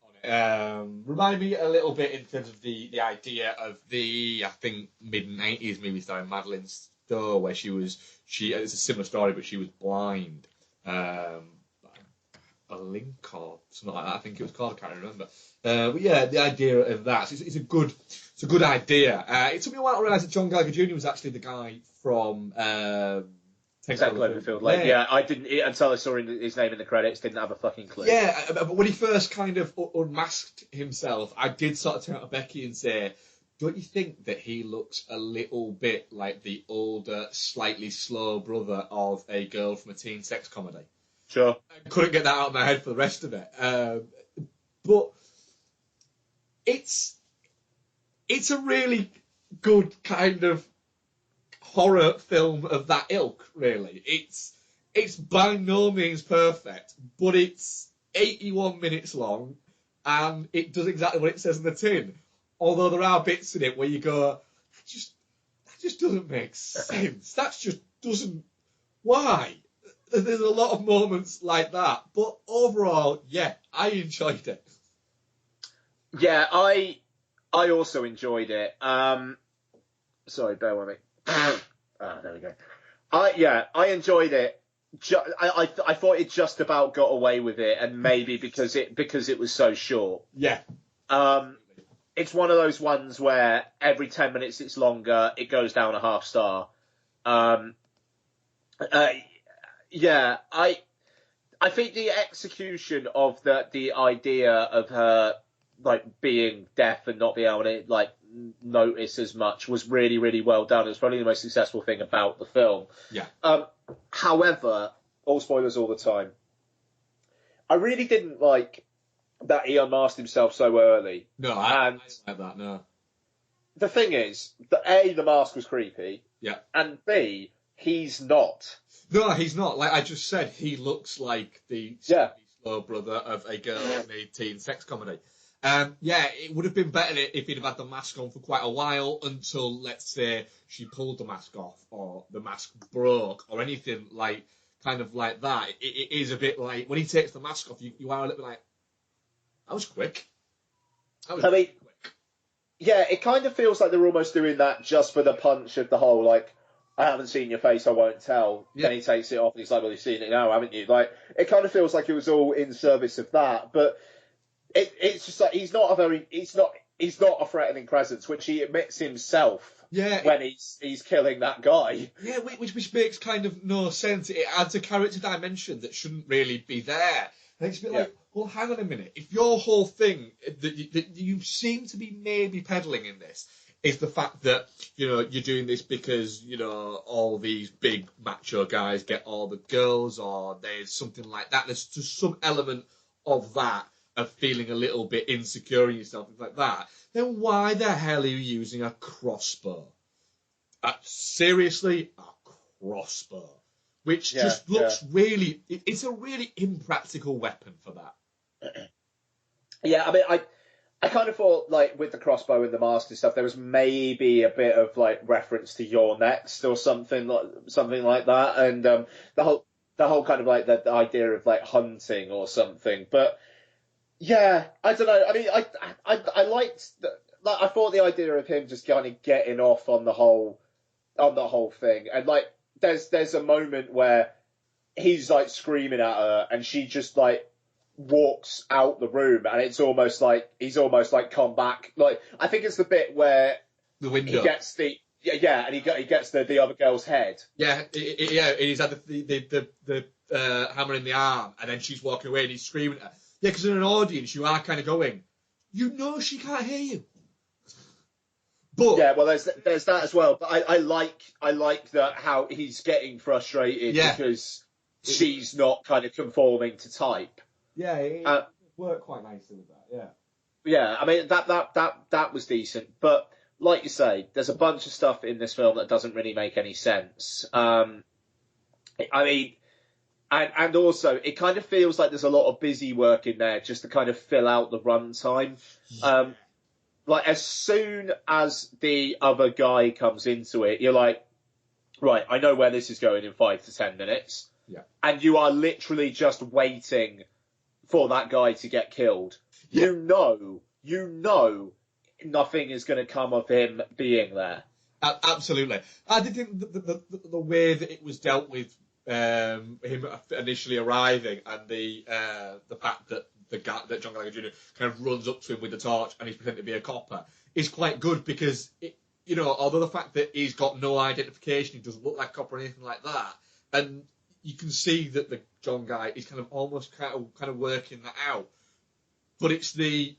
Remind me a little bit in terms of the idea of the, I think, mid-90s movie starring Madeleine Stowe, where it's a similar story, but she was blind. A link or something like that, I think it was called, I can't remember. But yeah, the idea of that, it's a good idea. It took me a while to realise that John Gallagher Jr. was actually the guy from... Cloverfield Lane. Yeah, I didn't, until I saw his name in the credits, didn't have a fucking clue. Yeah, but when he first kind of unmasked himself, I did sort of turn to Becky and say, don't you think that he looks a little bit like the older, slightly slow brother of a girl from a teen sex comedy? Sure. I couldn't get that out of my head for the rest of it. But it's a really good kind of horror film of that ilk, really. It's by no means perfect, but it's 81 minutes long, and it does exactly what it says in the tin. Although there are bits in it where you go, that just doesn't make sense. That just doesn't... Why? There's a lot of moments like that, but overall, yeah, I enjoyed it. Yeah, I also enjoyed it. Sorry, bear with me. There we go. I enjoyed it. I thought it just about got away with it, and maybe because it was so short. Yeah. It's one of those ones where every 10 minutes it's longer, it goes down a half star. I think the execution of the idea of her like being deaf and not being able to like notice as much was really, really well done. It's probably the most successful thing about the film. Yeah. However, all spoilers all the time, I really didn't like that he unmasked himself so early. No, I didn't like that, no. The thing is, A, the mask was creepy. Yeah. And B, he's not. No, he's not. Like I just said, he looks like the slow brother of a girl in a teen sex comedy. It would have been better if he'd have had the mask on for quite a while until, let's say, she pulled the mask off or the mask broke or anything like kind of like that, it is a bit like, when he takes the mask off, you are a little bit like, that was quick. I mean, yeah, it kind of feels like they're almost doing that just for the punch of the whole, like, I haven't seen your face, I won't tell. Yeah. Then he takes it off and he's like, well, you've seen it now, haven't you? Like, it kind of feels like it was all in service of that, but it's just like, he's not a threatening presence, which he admits himself. Yeah, when he's killing that guy. Yeah, which makes kind of no sense. It adds a character dimension that shouldn't really be there. And it's a bit like, well, hang on a minute. If your whole thing that you seem to be maybe peddling in this is the fact that, you know, you're doing this because, you know, all these big macho guys get all the girls, or there's something like that. There's just some element of that, of feeling a little bit insecure in yourself, things like that. Then why the hell are you using a crossbow? Seriously, a crossbow. Which just looks really... It's a really impractical weapon for that. Yeah, I mean, I kind of thought, like, with the crossbow and the mask and stuff, there was maybe a bit of, like, reference to You're Next or something like that. And the whole kind of, like, the idea of, like, hunting or something. But... yeah, I don't know. I mean, I liked. I thought the idea of him just kind of getting off on the whole thing, and like, there's a moment where he's like screaming at her, and she just like walks out the room, and it's almost like he's almost like come back. Like, I think it's the bit where the window. He gets the and he gets the other girl's head. Yeah, and he's had the hammer in the arm, and then she's walking away, and he's screaming at her. Yeah, because in an audience, you are kind of going, you know she can't hear you. But yeah, well, there's that as well. But I like that how he's getting frustrated because she's not kind of conforming to type. Yeah, it worked quite nicely with that. Yeah. Yeah, I mean that was decent, but like you say, there's a bunch of stuff in this film that doesn't really make any sense. I mean. And also, it kind of feels like there's a lot of busy work in there just to kind of fill out the runtime. Like, as soon as the other guy comes into it, you're like, right, I know where this is going in 5 to 10 minutes. Yeah. And you are literally just waiting for that guy to get killed. Yeah. You know nothing is going to come of him being there. Absolutely. I did think the way that it was dealt with, him initially arriving, and the fact that that John Gallagher Jr. kind of runs up to him with the torch and he's pretending to be a copper is quite good, because you know, although the fact that he's got no identification, he doesn't look like a copper or anything like that, and you can see that the John guy is kind of almost kind of working that out, but it's the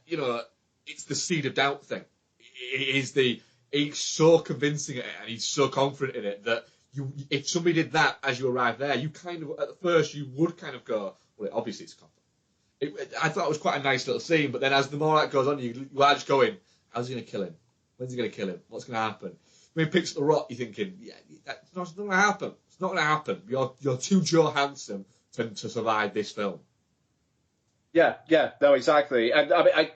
you know, it's the seed of doubt thing. He's so convincing at it, and he's so confident in it that. If somebody did that as you arrived there, you kind of, at first, you would kind of go, well, obviously it's a copper. I thought it was quite a nice little scene, but then as the more that goes on, you are just going, how's he going to kill him? When's he going to kill him? What's going to happen? When he picks up the rock, you're thinking, yeah, it's not going to happen. It's not going to happen. You're too Joe handsome to survive this film. Yeah, no, exactly. And I mean,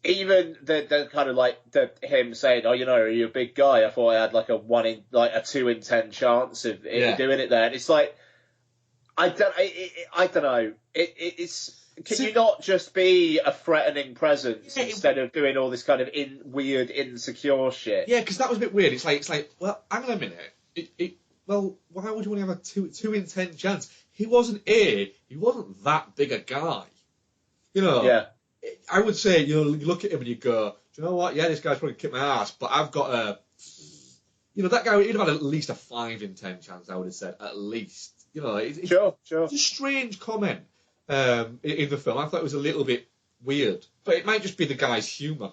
even the kind of like him saying, "Oh, you know, are you a big guy?" I thought I had like a 2 in 10 chance of doing it there. And it's like, I don't know. Can you not just be a threatening presence instead of doing all this kind of weird insecure shit? Yeah, because that was a bit weird. It's like, well, hang on a minute. Well, why would you only have a 2 in 10 chance? He wasn't that big a guy. You know. Yeah. I would say, you know, you look at him and you go, do you know what? Yeah, this guy's probably kicked my ass, but I've got you know, that guy, he'd have had at least a 5 in 10 chance, I would have said, at least. You know, sure. It's a strange comment in the film. I thought it was a little bit weird, but it might just be the guy's humour.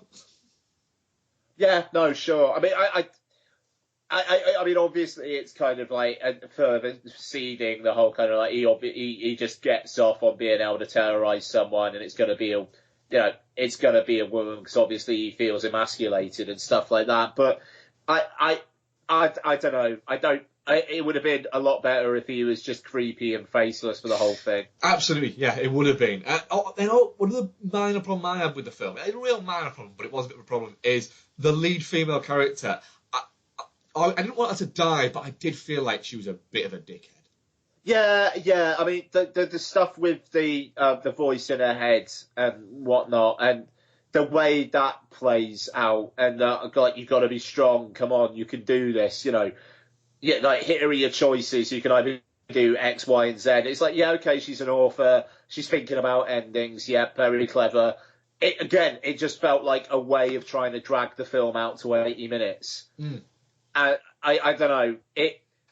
Yeah, no, sure. I mean, I mean, obviously, it's kind of like further seeding the whole kind of like he just gets off on being able to terrorise someone, and it's going to be it's going to be a woman because obviously he feels emasculated and stuff like that. But I don't know. It would have been a lot better if he was just creepy and faceless for the whole thing. Absolutely, yeah, it would have been. One of the minor problem I had with the film, a real minor problem, but it was a bit of a problem, is the lead female character. I didn't want her to die, but I did feel like she was a bit of a dickhead. Yeah. I mean, the stuff with the voice in her head and whatnot, and the way that plays out, and like you've got to be strong. Come on, you can do this. Yeah, like here are your choices. You can either do X, Y, and Z. It's like, yeah, okay, she's an author. She's thinking about endings. Yeah, very clever. It just felt like a way of trying to drag the film out to 80 minutes. Mm. I don't know.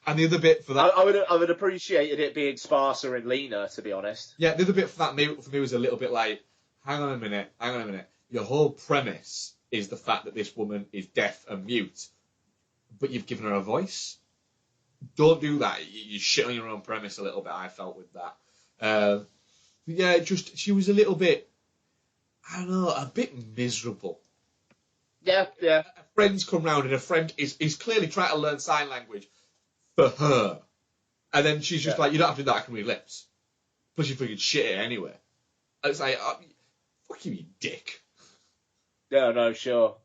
And the other bit for that, I would appreciated it being sparser and leaner, to be honest. yeah, the other bit for me was a little bit like, hang on a minute. Your whole premise is the fact that this woman is deaf and mute, but you've given her a voice. Don't do that. You shit on your own premise a little bit. I felt with that. Yeah, she was a little bit, I don't know, a bit miserable. Yeah. A friend's come round and a friend is clearly trying to learn sign language for her. And then she's just like, you don't have to do that, I can read lips. Plus you freaking shit it anyway. And it's like, fuck you dick. Yeah, no, sure.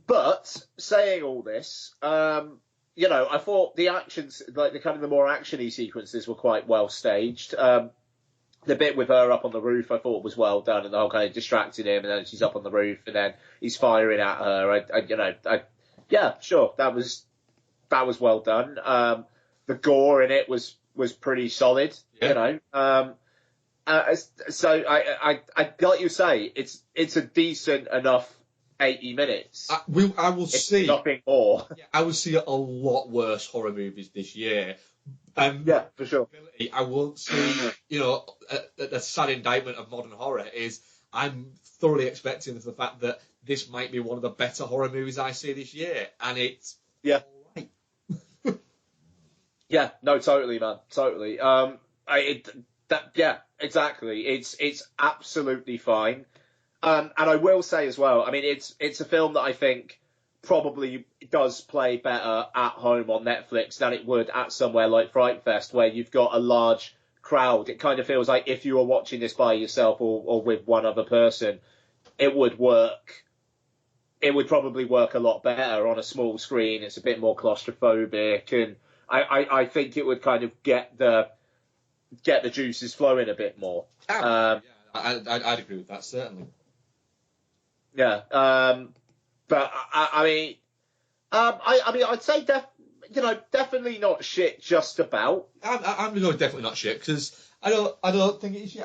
But saying all this, I thought the actions, like the more actiony sequences, were quite well staged. The bit with her up on the roof, I thought was well done, and the whole kind of distracting him, and then she's up on the roof, and then he's firing at her. Yeah, sure, that was well done. The gore in it was pretty solid. Yeah. So I like you say, it's a decent enough 80 minutes. I will see nothing more. Yeah, I will see a lot worse horror movies this year. Yeah, for sure. I won't see, the sad indictment of modern horror is I'm thoroughly expecting the fact that this might be one of the better horror movies I see this year, and it's all right. Yeah, no, totally, man, totally. Exactly. It's absolutely fine. And I will say as well, I mean, it's a film that I think probably does play better at home on Netflix than it would at somewhere like Fright Fest, where you've got a large crowd. It kind of feels like if you were watching this by yourself or with one other person, it would work. It would probably work a lot better on a small screen. It's a bit more claustrophobic, and I think it would kind of get the juices flowing a bit more. I'd agree with that, certainly. Yeah, but I mean, I'd say definitely not shit. Just about. I'm definitely not shit because I don't think it's shit.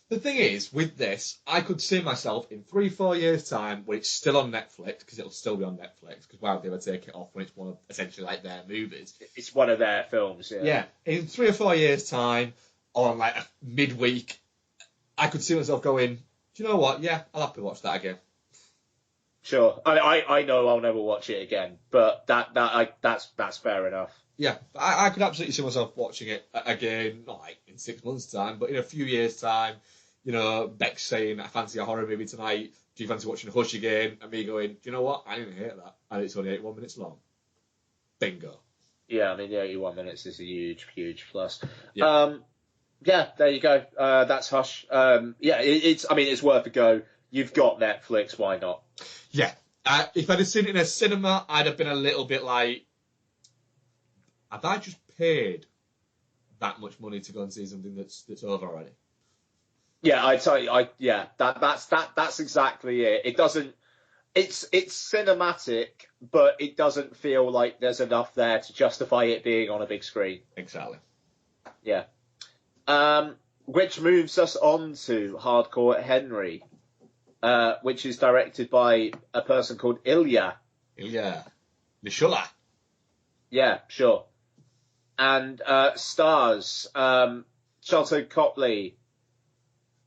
The thing is with this, I could see myself in 3-4 years' time when it's still on Netflix, because it'll still be on Netflix, because why would they ever take it off when it's one of essentially like their movies? It's one of their films. Yeah. In 3 or 4 years' time, on like a midweek, I could see myself going, do you know what? Yeah, I'll have to watch that again. Sure. I know I'll never watch it again, but that's fair enough. Yeah, I could absolutely see myself watching it again, not like in 6 months' time, but in a few years' time. Beck saying, I fancy a horror movie tonight. Do you fancy watching Hush again? And me going, do you know what? I didn't hate that. And it's only 81 minutes long. Bingo. Yeah, I mean, the 81 minutes is a huge, huge plus. Yeah. There you go. That's Hush. It's worth a go. You've got Netflix, why not? Yeah. If I'd have seen it in a cinema, I'd have been a little bit like, have I just paid that much money to go and see something that's over already? Yeah, I tell you, that's exactly it. It doesn't. It's cinematic, but it doesn't feel like there's enough there to justify it being on a big screen. Exactly. Yeah. Which moves us on to Hardcore Henry, which is directed by a person called Ilya. Mishula. Yeah, sure. And stars Sholto Copley,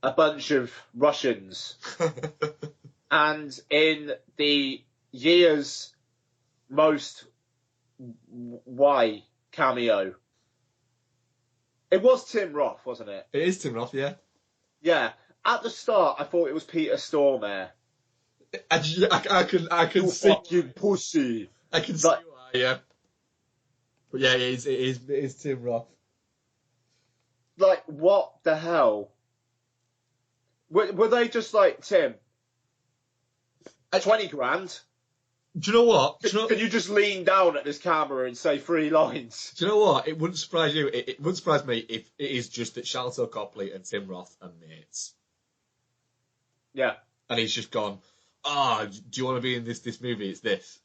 a bunch of Russians, and in the year's most cameo, it was Tim Roth, wasn't it? It is Tim Roth, yeah. Yeah. At the start, I thought it was Peter Stormare. I can you see fucking pussy. I can see why, yeah. But yeah, it is Tim Roth. Like, what the hell? Were they just like, Tim, 20 grand? Do you know what? Can you just lean down at this camera and say 3 lines? Do you know what? It wouldn't surprise you. It wouldn't surprise me if it is just that Sharlto Copley and Tim Roth are mates. Yeah. And he's just gone, do you want to be in this movie? It's this.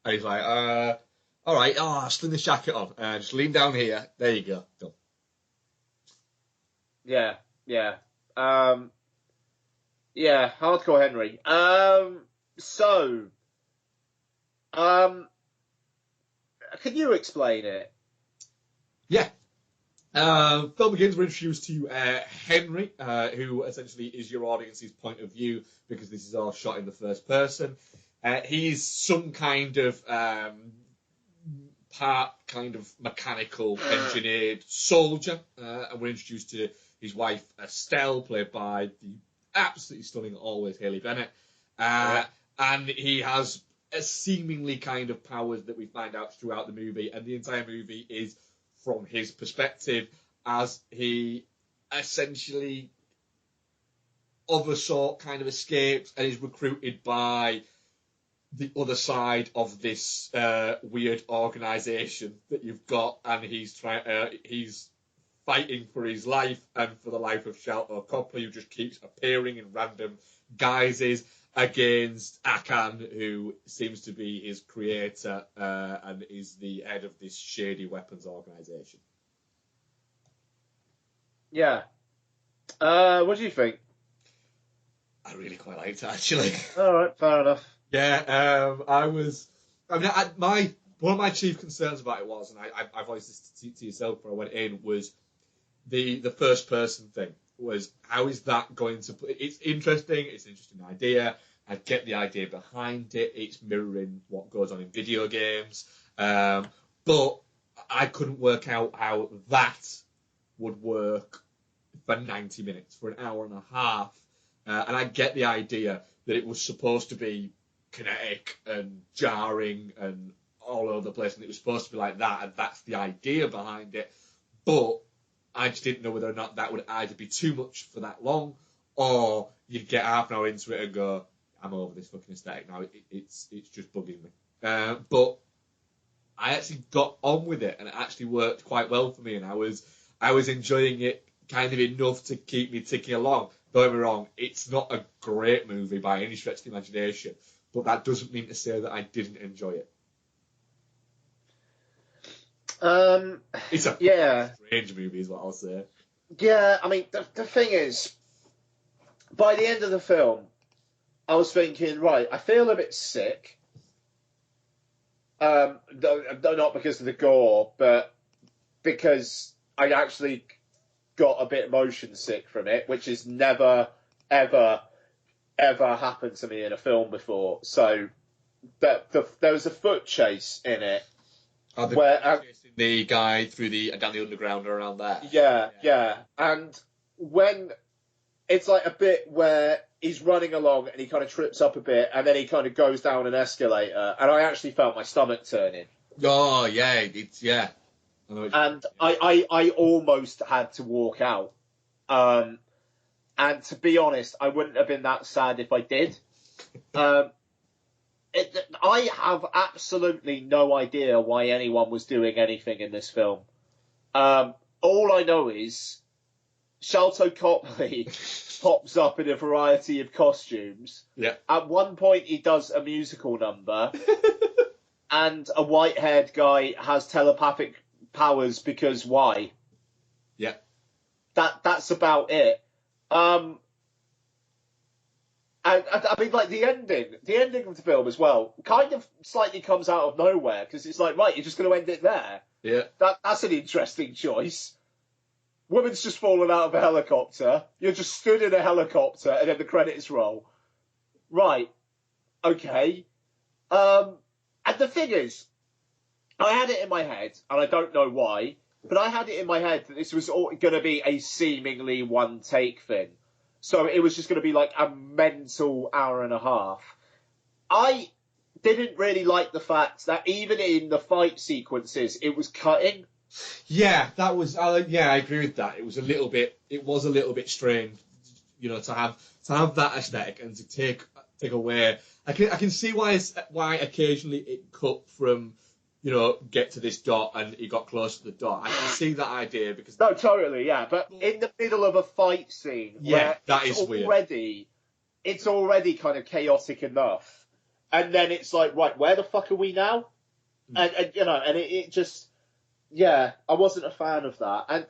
And he's like, all right, sling the jacket on. Just lean down here. There you go. Done. Yeah. Hardcore Henry. Can you explain it? Yeah. Film begins, we're introduced to Henry, who essentially is your audience's point of view because this is all shot in the first person. He's some kind of part kind of mechanical engineered soldier, and we're introduced to his wife Estelle, played by the absolutely stunning always Hayley Bennett, and he has a seemingly kind of powers that we find out throughout the movie, and the entire movie is from his perspective as he essentially of a sort kind of escapes and is recruited by the other side of this weird organisation that you've got, and he's fighting for his life and for the life of Sharlto Copley, who just keeps appearing in random guises against Akan, who seems to be his creator and is the head of this shady weapons organisation. Yeah. What do you think? I really quite liked it, actually. All right, fair enough. Yeah, one of my chief concerns about it was, and I voiced this to yourself before I went in, was the first person thing. Was how is that going to... It's interesting, it's an interesting idea, I get the idea behind it, it's mirroring what goes on in video games, but I couldn't work out how that would work for 90 minutes, for an hour and a half, and I get the idea that it was supposed to be kinetic and jarring and all over the place, and it was supposed to be like that, and that's the idea behind it, but I just didn't know whether or not that would either be too much for that long, or you'd get half an hour into it and go, I'm over this fucking aesthetic now, it's just bugging me. But I actually got on with it, and it actually worked quite well for me, and I was enjoying it kind of enough to keep me ticking along. Don't get me wrong, it's not a great movie by any stretch of the imagination, but that doesn't mean to say that I didn't enjoy it. It's a strange movie is what I'll say. Yeah, I mean, the thing is, by the end of the film, I was thinking, right, I feel a bit sick. Not because of the gore, but because I actually got a bit motion sick from it, which has never, ever, ever happened to me in a film before. So there was a foot chase in it. Where chasing the guy down the underground around there. Yeah. And when it's like a bit where he's running along and he kind of trips up a bit and then he kind of goes down an escalator, and I actually felt my stomach turning. Oh yeah, And I almost had to walk out. And to be honest, I wouldn't have been that sad if I did. I have absolutely no idea why anyone was doing anything in this film. All I know is Sharlto Copley pops up in a variety of costumes. Yeah. At one point, he does a musical number, and a white-haired guy has telepathic powers because why? Yeah. That's about it. I mean, like, the ending of the film as well, kind of slightly comes out of nowhere, because it's like, right, you're just going to end it there. Yeah. That's an interesting choice. Woman's just fallen out of a helicopter, you're just stood in a helicopter, and then the credits roll. Right. Okay. And the thing is, I had it in my head, and I don't know why, but I had it in my head that this was going to be a seemingly one-take thing. So it was just going to be like a mental hour and a half. I didn't really like the fact that even in the fight sequences, it was cutting. Yeah, that was. I agree with that. It was a little bit strange, to have that aesthetic and to take take away. I can see why occasionally it cut from, get to this dot and he got close to the dot. I can see that idea because No, totally, yeah. But in the middle of a fight scene, where that is weird. It's already kind of chaotic enough, and then it's like, right, where the fuck are we now? And it just, I wasn't a fan of that. And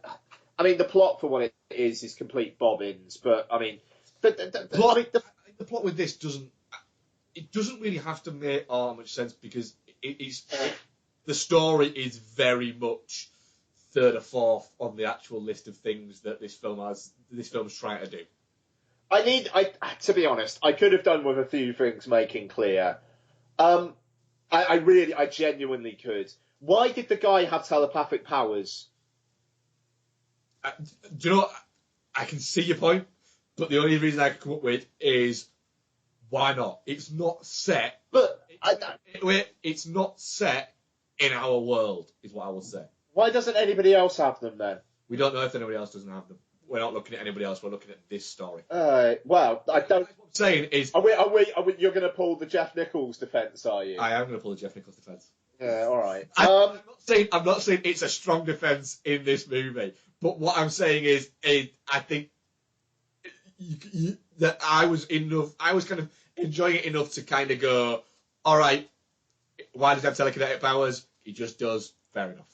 I mean, the plot for what it is complete bobbins. But I mean, the plot with this doesn't really have to make all much sense because the story is very much third or fourth on the actual list of things that this film's trying to do. To be honest, I could have done with a few things making clear. I genuinely could. Why did the guy have telepathic powers? Do you know what? I can see your point, but the only reason I can come up with is why not? It's not set. But it's not set in our world, is what I will say. Why doesn't anybody else have them then? We don't know if anybody else doesn't have them. We're not looking at anybody else. We're looking at this story. Well, I don't. What I'm saying is, are we? You're going to pull the Jeff Nichols defence, are you? I am going to pull the Jeff Nichols defence. Yeah, all right. I'm not saying it's a strong defence in this movie, but what I'm saying is, I think that I was kind of enjoying it enough to kind of go, all right, why does he have telekinetic powers? He just does. Fair enough.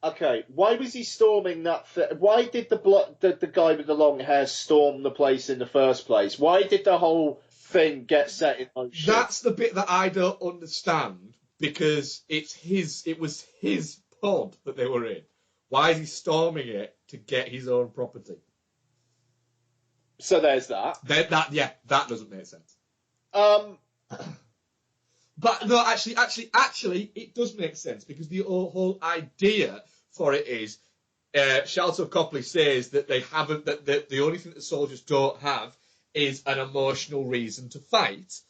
Okay, why was he storming that? Why did the guy with the long hair storm the place in the first place? Why did the whole thing get set in motion? That's the bit that I don't understand because it was his pod that they were in. Why is he storming it to get his own property? So there's that. That doesn't make sense. But no, actually, it does make sense because the whole idea for it is, Sharlto Copley says that they haven't, that the only thing that soldiers don't have is an emotional reason to fight,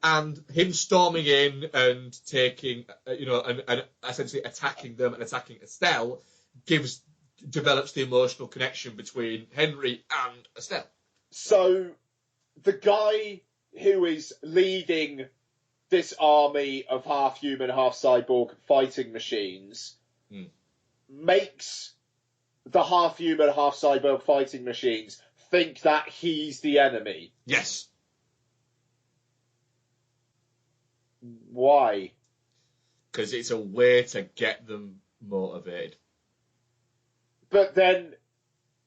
and him storming in and taking, and essentially attacking them and attacking Estelle develops the emotional connection between Henry and Estelle. So the guy who is leading this army of half-human, half-cyborg fighting machines makes the half-human, half-cyborg fighting machines think that he's the enemy. Yes. Why? Because it's a way to get them motivated. But then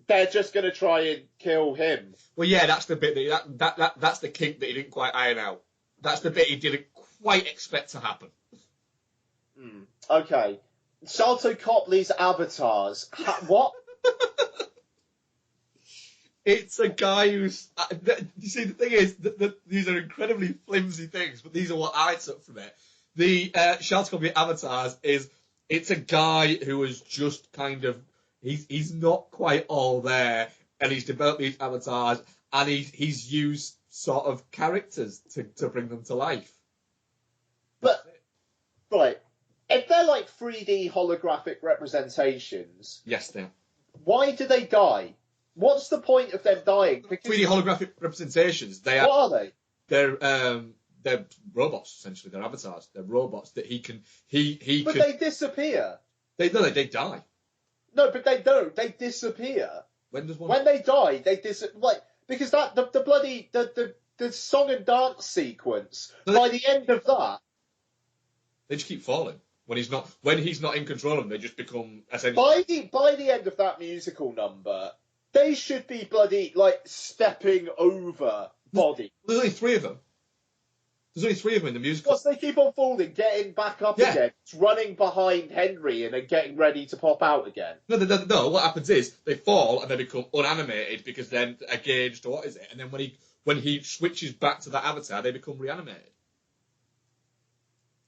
they're just going to try and kill him. Well, yeah, that's the bit that's the kink that he didn't quite iron out. That's the bit he didn't quite expect to happen. Okay. Sharlto Copley's avatars. What? It's a guy who's... you see, the thing is, these are incredibly flimsy things, but these are what I took from it. The Sharlto Copley avatars it's a guy who is just kind of... He's not quite all there, and he's developed these avatars, and he's used sort of characters to bring them to life. But, right, if they're like 3D holographic representations... Yes, they are. Why do they die? What's the point of them dying? Because 3D holographic representations. What are they? They're robots, essentially. They're avatars. They're robots that he can... But they disappear. They die. No, but they don't. They disappear. When they die, they disappear. Like, because the bloody the song and dance sequence. By the end of that, they just keep falling. When he's not in control of them, they just become essentially. By the end of that musical number, they should be bloody like stepping over body. There's only three of them. There's only three of them in the musical. Plus, they keep on falling, getting back up again, running behind Henry, and then getting ready to pop out again. No. What happens is they fall and they become unanimated because then again, what is it? And then when he switches back to that avatar, they become reanimated.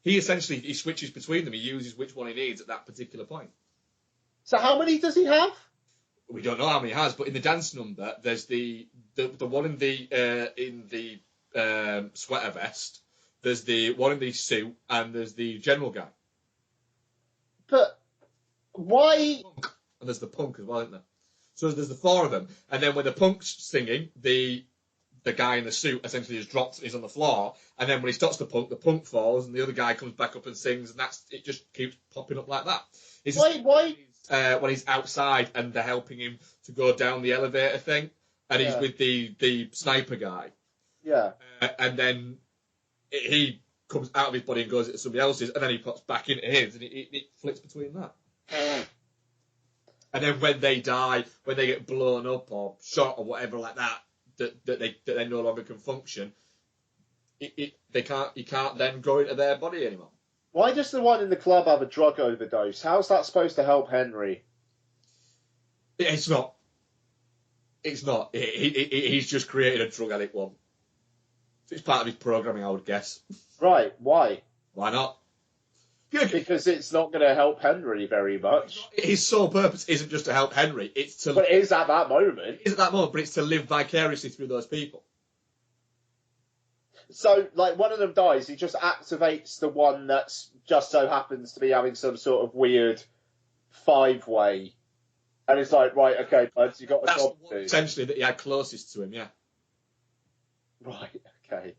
He switches between them. He uses which one he needs at that particular point. So how many does he have? We don't know how many he has, but in the dance number, there's the one in the sweater vest, there's the one in the suit, and there's the general guy. But why? And there's the punk as well, isn't there? So there's the four of them, and then when the punk's singing, the the guy in the suit essentially just drops and he's on the floor, and then when he stops the punk falls, and the other guy comes back up and sings, and it just keeps popping up like that. It's Why? When he's outside and they're helping him to go down the elevator thing, and he's with the sniper guy. Yeah. And then he comes out of his body and goes into somebody else's, and then he pops back into his, and it flips between that. And then when they die, when they get blown up or shot or whatever like that they no longer can function, you can't then go into their body anymore. Why does the one in the club have a drug overdose? How's that supposed to help Henry? It's not. It's not. He's just created a drug addict one. It's part of his programming, I would guess. Right. Why? Why not? Because it's not going to help Henry very much. His sole purpose isn't just to help Henry. It's to. But it is at that moment. It is at that moment, but it's to live vicariously through those people. So, like, one of them dies, he just activates the one that's just so happens to be having some sort of weird 5-way. And it's like, right, okay, buds, you got a job to do. Essentially, that he had closest to him, yeah. Right, okay.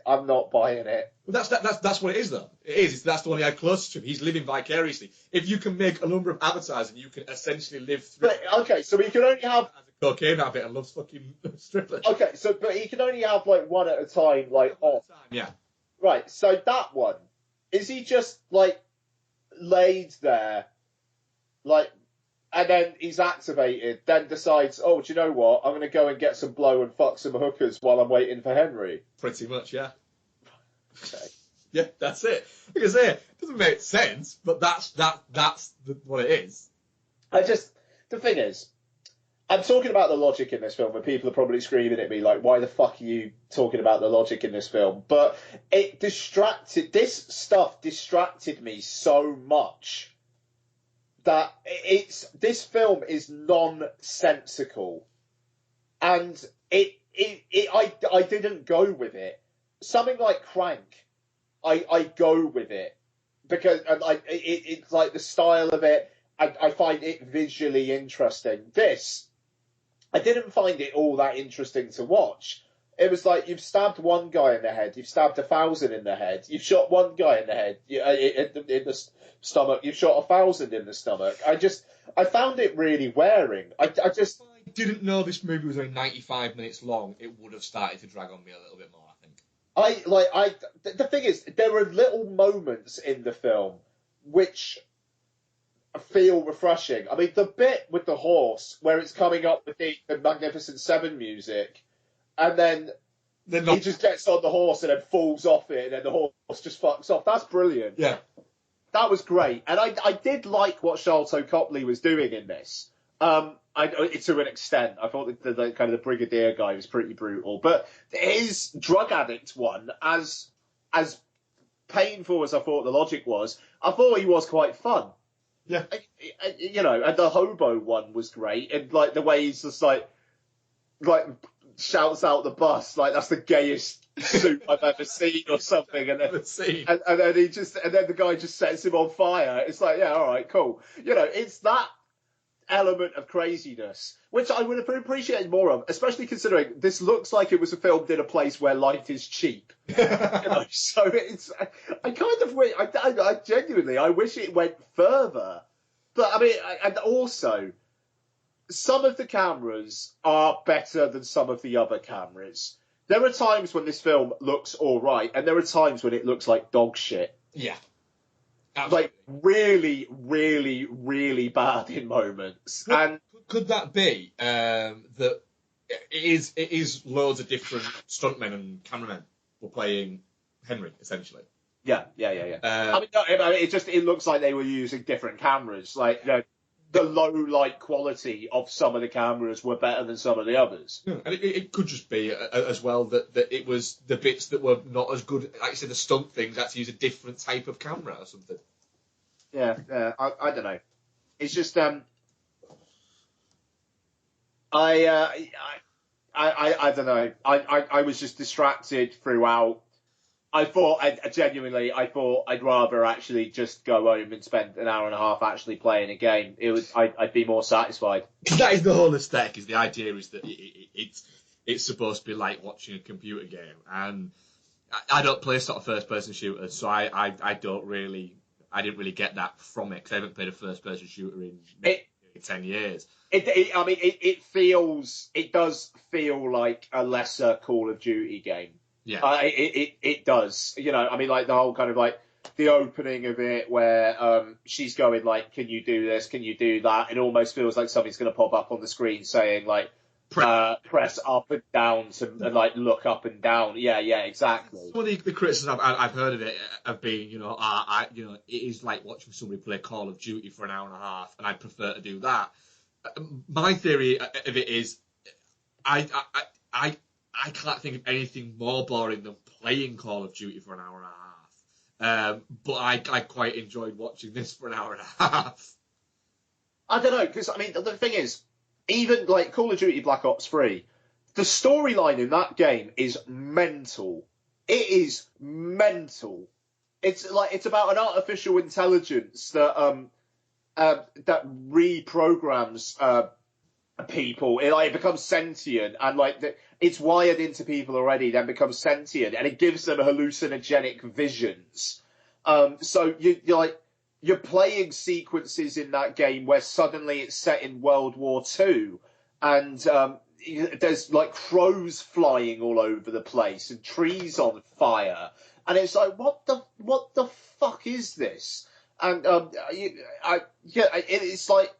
I'm not buying it. Well, that's what it is, though. It is. That's the one he had closest to him. He's living vicariously. If you can make a number of avatars and you can essentially live through... But, okay, so he can only have... As a cocaine habit and loves fucking strippers. Okay, so, but he can only have, like, one at a time, like, off. Yeah. Right, so that one, is he just, like, laid there, like, and then he's activated, then decides, oh, do you know what? I'm going to go and get some blow and fuck some hookers while I'm waiting for Henry. Pretty much, yeah. Okay. Yeah, that's it. Like I say, it doesn't make sense, but that's what it is. The thing is, I'm talking about the logic in this film, and people are probably screaming at me like, why the fuck are you talking about the logic in this film? But this stuff distracted me so much that this film is nonsensical, and I didn't go with it. Something like Crank, I go with it because it's like the style of it. I find it visually interesting. This, I didn't find it all that interesting to watch. It was like, you've stabbed one guy in the head, you've stabbed 1,000 in the head, you've shot one guy in the head, in the stomach, you've shot 1,000 in the stomach. I found it really wearing. If I didn't know this movie was only 95 minutes long, it would have started to drag on me a little bit more, I think. The thing is, there are little moments in the film which feel refreshing. I mean, the bit with the horse where it's coming up with the Magnificent Seven music, and then he just gets on the horse and then falls off it, and then the horse just fucks off. That's brilliant. Yeah. That was great. And I did like what Sharlto Copley was doing in this. To an extent. I thought the kind of the Brigadier guy was pretty brutal. But his drug addict one, as painful as I thought the logic was, I thought he was quite fun. Yeah. And the hobo one was great. And, like, the way he's just, like shouts out the bus, like, that's the gayest suit I've ever seen or something. And then the guy just sets him on fire. It's like, yeah, all right, cool. It's that element of craziness, which I would have appreciated more of, especially considering this looks like it was filmed in a place where life is cheap. So it's, I kind of wish, I genuinely, I wish it went further. But I mean, and also, some of the cameras are better than some of the other cameras. There are times when this film looks all right, and there are times when it looks like dog shit. Yeah. Absolutely. Like, really, really, really bad in moments. Could that be that it is loads of different stuntmen and cameramen were playing Henry, essentially? Yeah. It looks like they were using different cameras. Like, the low light quality of some of the cameras were better than some of the others. Yeah, and it could just be as well that it was the bits that were not as good, like you said, the stunt things had to use a different type of camera or something. Yeah, I don't know. It's just I don't know. I was just distracted throughout. genuinely, I thought I'd rather actually just go home and spend an hour and a half actually playing a game. I'd be more satisfied. That is the whole aesthetic. Is the idea is that it's supposed to be like watching a computer game, and I don't play sort of first-person shooters, so I didn't really get that from it because I haven't played a first-person shooter in 10 years. It does feel like a lesser Call of Duty game. Yeah. It does. You know, I mean, like the whole kind of like the opening of it where she's going like, "Can you do this? Can you do that?" It almost feels like something's going to pop up on the screen saying like, "Press up and down and like look up and down." Yeah, exactly. Some of the criticism I've heard of it have been, it is like watching somebody play Call of Duty for an hour and a half, and I'd prefer to do that. My theory of it is, I can't think of anything more boring than playing Call of Duty for an hour and a half. But I quite enjoyed watching this for an hour and a half. I don't know, because I mean, the thing is, even like Call of Duty Black Ops 3, the storyline in that game is mental. It is mental. It's about an artificial intelligence that reprograms people. It becomes sentient, and it's wired into people already, then becomes sentient, and it gives them hallucinogenic visions. So you're playing sequences in that game where suddenly it's set in World War II, and there's like crows flying all over the place and trees on fire, and it's like, what the fuck is this? And it's like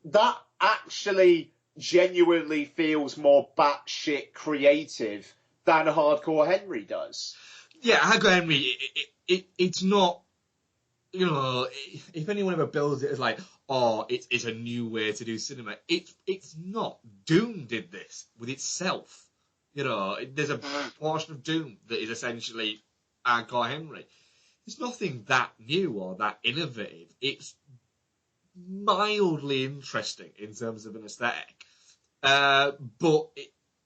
that actually genuinely feels more batshit creative than Hardcore Henry does. Yeah, Hardcore Henry, it's not, if anyone ever builds it as like, oh, it's a new way to do cinema, it's not. Doom did this with itself. There's a portion of Doom that is essentially Hardcore Henry. It's nothing that new or that innovative. It's mildly interesting in terms of an aesthetic. But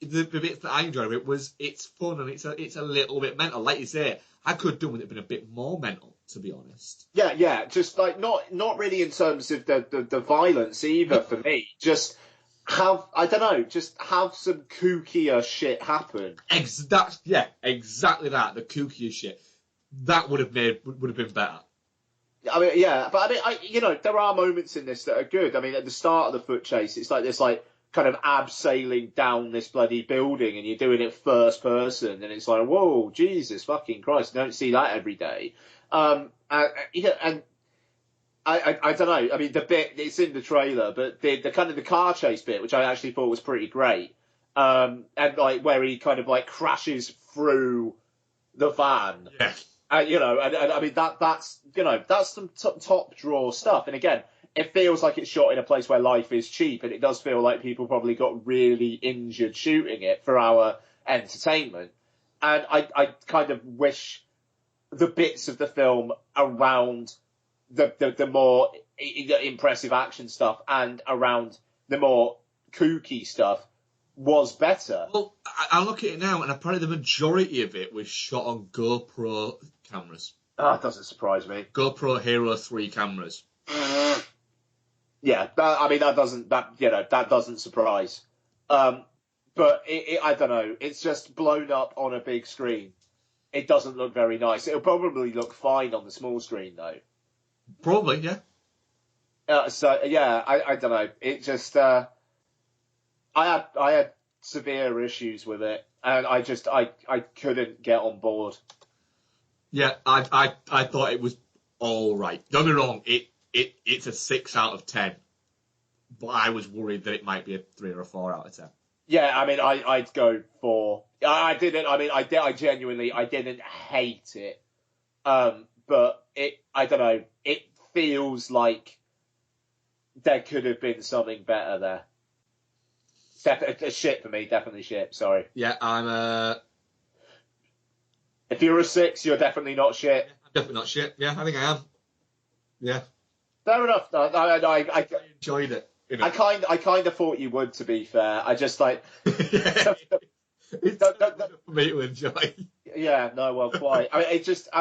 the bits that I enjoyed of it was it's fun and it's a little bit mental. Like you say, I could have done with it being a bit more mental, to be honest. Yeah. Just like not really in terms of the violence either for me. Just have some kookier shit happen. Exactly that. The kookier shit. That would have been better. I mean, yeah, but I mean, there are moments in this that are good. I mean, at the start of the foot chase, it's like this, like, kind of abseiling down this bloody building, and you're doing it first person, and it's like, whoa, Jesus fucking Christ, you don't see that every day. And I don't know. I mean, the bit it's in the trailer, but the kind of the car chase bit, which I actually thought was pretty great, and like where he kind of like crashes through the van. Yeah. And I mean that's some top draw stuff. And again, it feels like it's shot in a place where life is cheap, and it does feel like people probably got really injured shooting it for our entertainment. And I kind of wish the bits of the film around the more impressive action stuff and around the more kooky stuff was better. Well, I look at it now, and apparently the majority of it was shot on GoPro cameras. That doesn't surprise me. GoPro Hero 3 cameras. Yeah, that doesn't surprise. But I don't know. It's just blown up on a big screen. It doesn't look very nice. It'll probably look fine on the small screen, though. Probably, yeah. I don't know. It just I had severe issues with it, and I couldn't get on board. Yeah, I thought it was all right. Don't get me wrong, it's a 6 out of 10, but I was worried that it might be a 3 or a 4 out of 10. Yeah, I mean, I'd go 4. I didn't. I mean, I genuinely didn't hate it, but I don't know. It feels like there could have been something better there. Shit for me, definitely shit. Sorry. Yeah, I'm. If you're a 6, you're definitely not shit. I'm definitely not shit. Yeah, I think I am. Yeah. Fair enough. I enjoyed it. I kind of thought you would. To be fair, I just like. It's for me to enjoy. Yeah, no, well, quite. I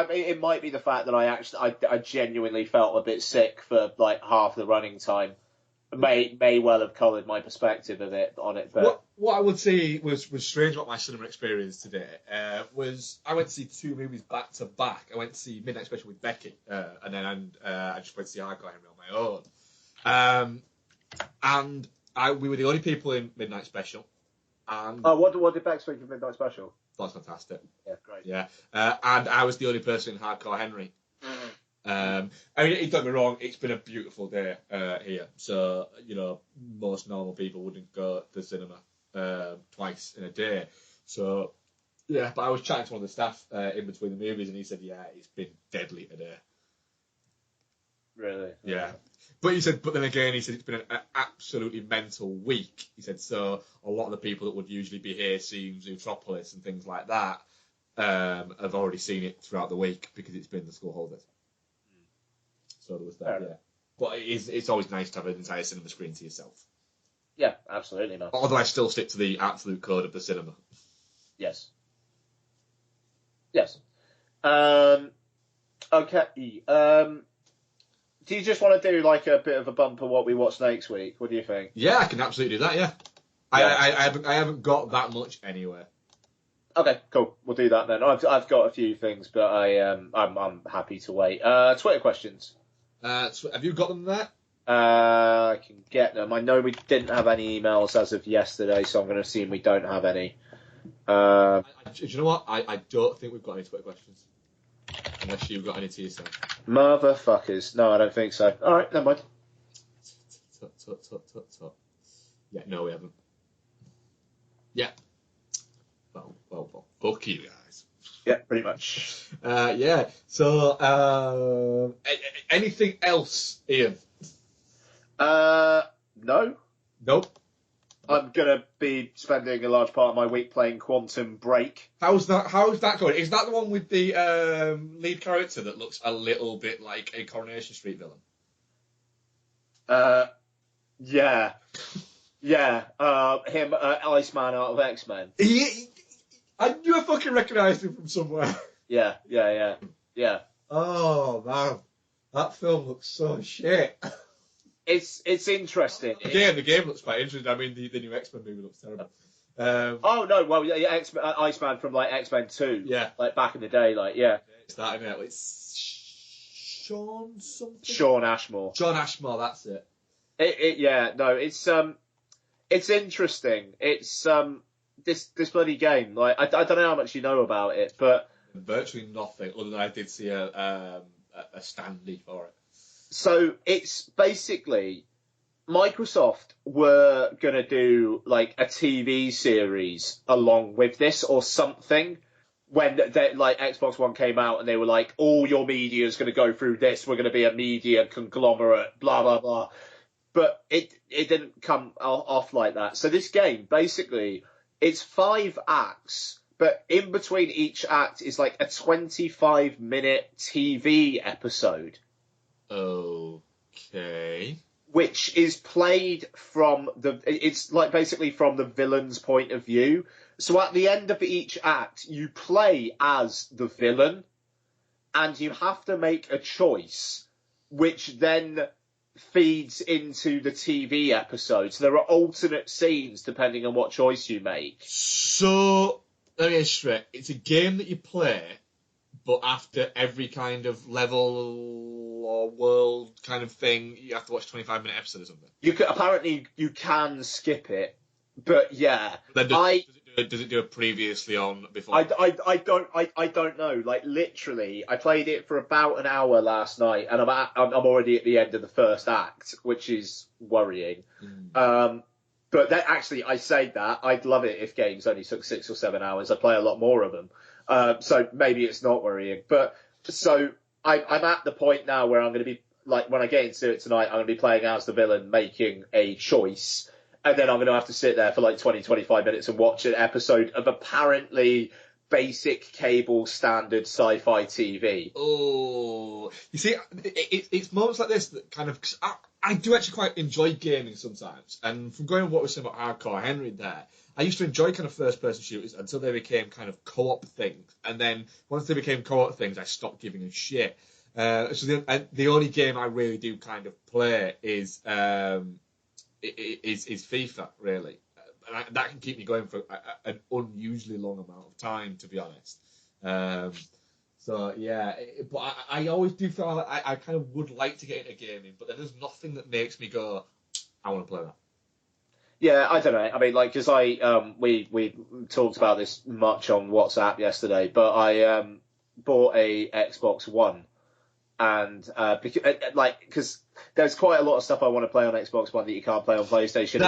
mean, it might be the fact that I genuinely felt a bit sick for like half the running time. May well have coloured my perspective of it on it, but What I would say was strange about my cinema experience today was I went to see 2 movies back to back. I went to see Midnight Special with Becky, and then I just went to see Hardcore Henry on my own. And we were the only people in Midnight Special. And what did Beck think of Midnight Special? That's fantastic. Yeah, great. Yeah, and I was the only person in Hardcore Henry. I mean, don't get me wrong, it's been a beautiful day here. So, most normal people wouldn't go to the cinema twice in a day. So, yeah, but I was chatting to one of the staff in between the movies, and he said, yeah, it's been deadly today. Really? Yeah. But then again, he said it's been an absolutely mental week. He said, so a lot of the people that would usually be here seeing Zootropolis and things like that have already seen it throughout the week because it's been the school holidays. So there was that, yeah. But it's always nice to have an entire cinema screen to yourself. Yeah, absolutely, man. Although I still stick to the absolute code of the cinema. Yes. Yes. Okay. Do you just want to do like a bit of a bump of what we watched next week? What do you think? Yeah, I can absolutely do that, yeah. I haven't got that much anywhere. Okay, cool. We'll do that then. I've got a few things, but I'm happy to wait. Twitter questions. Have you got them there? I can get them. I know we didn't have any emails as of yesterday, so I'm going to assume we don't have any. Do you know what? I don't think we've got any Twitter questions. Unless you've got any to yourself. Motherfuckers. No, I don't think so. All right, never mind. Yeah, no, we haven't. Yeah. Well, fuck you guys. Yeah, pretty much. Yeah. So, anything else, Ian? No. Nope. I'm gonna be spending a large part of my week playing Quantum Break. How's that going? Is that the one with the lead character that looks a little bit like a Coronation Street villain? Yeah. Yeah. Him, Iceman out of X-Men. I knew I fucking recognised him from somewhere. Yeah. Oh man, that film looks so shit. It's interesting. The game looks quite interesting. I mean, the new X-Men movie looks terrible. Oh no, well, yeah, Iceman from like X-Men 2. Yeah, like back in the day, like yeah. It's that, isn't it? It's Sean something. Sean Ashmore. Sean Ashmore, that's it. It's interesting. It's this bloody game. Like I don't know how much you know about it, but virtually nothing. Other than I did see a standee for it. So it's basically Microsoft were going to do like a TV series along with this or something when like Xbox One came out and they were like, all your media is going to go through this. We're going to be a media conglomerate, blah, blah, blah. But it didn't come off like that. So this game, basically, it's 5 acts, but in between each act is like a 25-minute TV episode. Okay. Which is played from it's like basically from the villain's point of view. So at the end of each act, you play as the villain, and you have to make a choice, which then feeds into the TV episode. So there are alternate scenes depending on what choice you make. So, let me get straight. It's a game that you play, but after every kind of level or world kind of thing, you have to watch a 25-minute episode or something. Apparently you can skip it, but yeah. Then does it do it previously on before? I don't know. Like literally, I played it for about an hour last night, and I'm already at the end of the first act, which is worrying. But that actually, I say that I'd love it if games only took 6 or 7 hours. I'd play a lot more of them. So maybe it's not worrying. But so I'm at the point now where I'm going to be like, when I get into it tonight, I'm going to be playing as the villain, making a choice. And then I'm going to have to sit there for like 20, 25 minutes and watch an episode of apparently basic cable standard sci-fi TV. Oh, you see, it's moments like this that kind of... I do actually quite enjoy gaming sometimes. And from going on what we said about Hardcore Henry there, I used to enjoy kind of first-person shooters until they became kind of co-op things. And then once they became co-op things, I stopped giving a shit. So the only game I really do kind of play is FIFA, really. That can keep me going for an unusually long amount of time, to be honest. So yeah, but I always do feel like I kind of would like to get into gaming, but then there's nothing that makes me go, I want to play that. Yeah, I don't know. I mean, like, because we talked about this much on WhatsApp yesterday, but I bought a Xbox One, and because there's quite a lot of stuff I want to play on Xbox One that you can't play on PlayStation.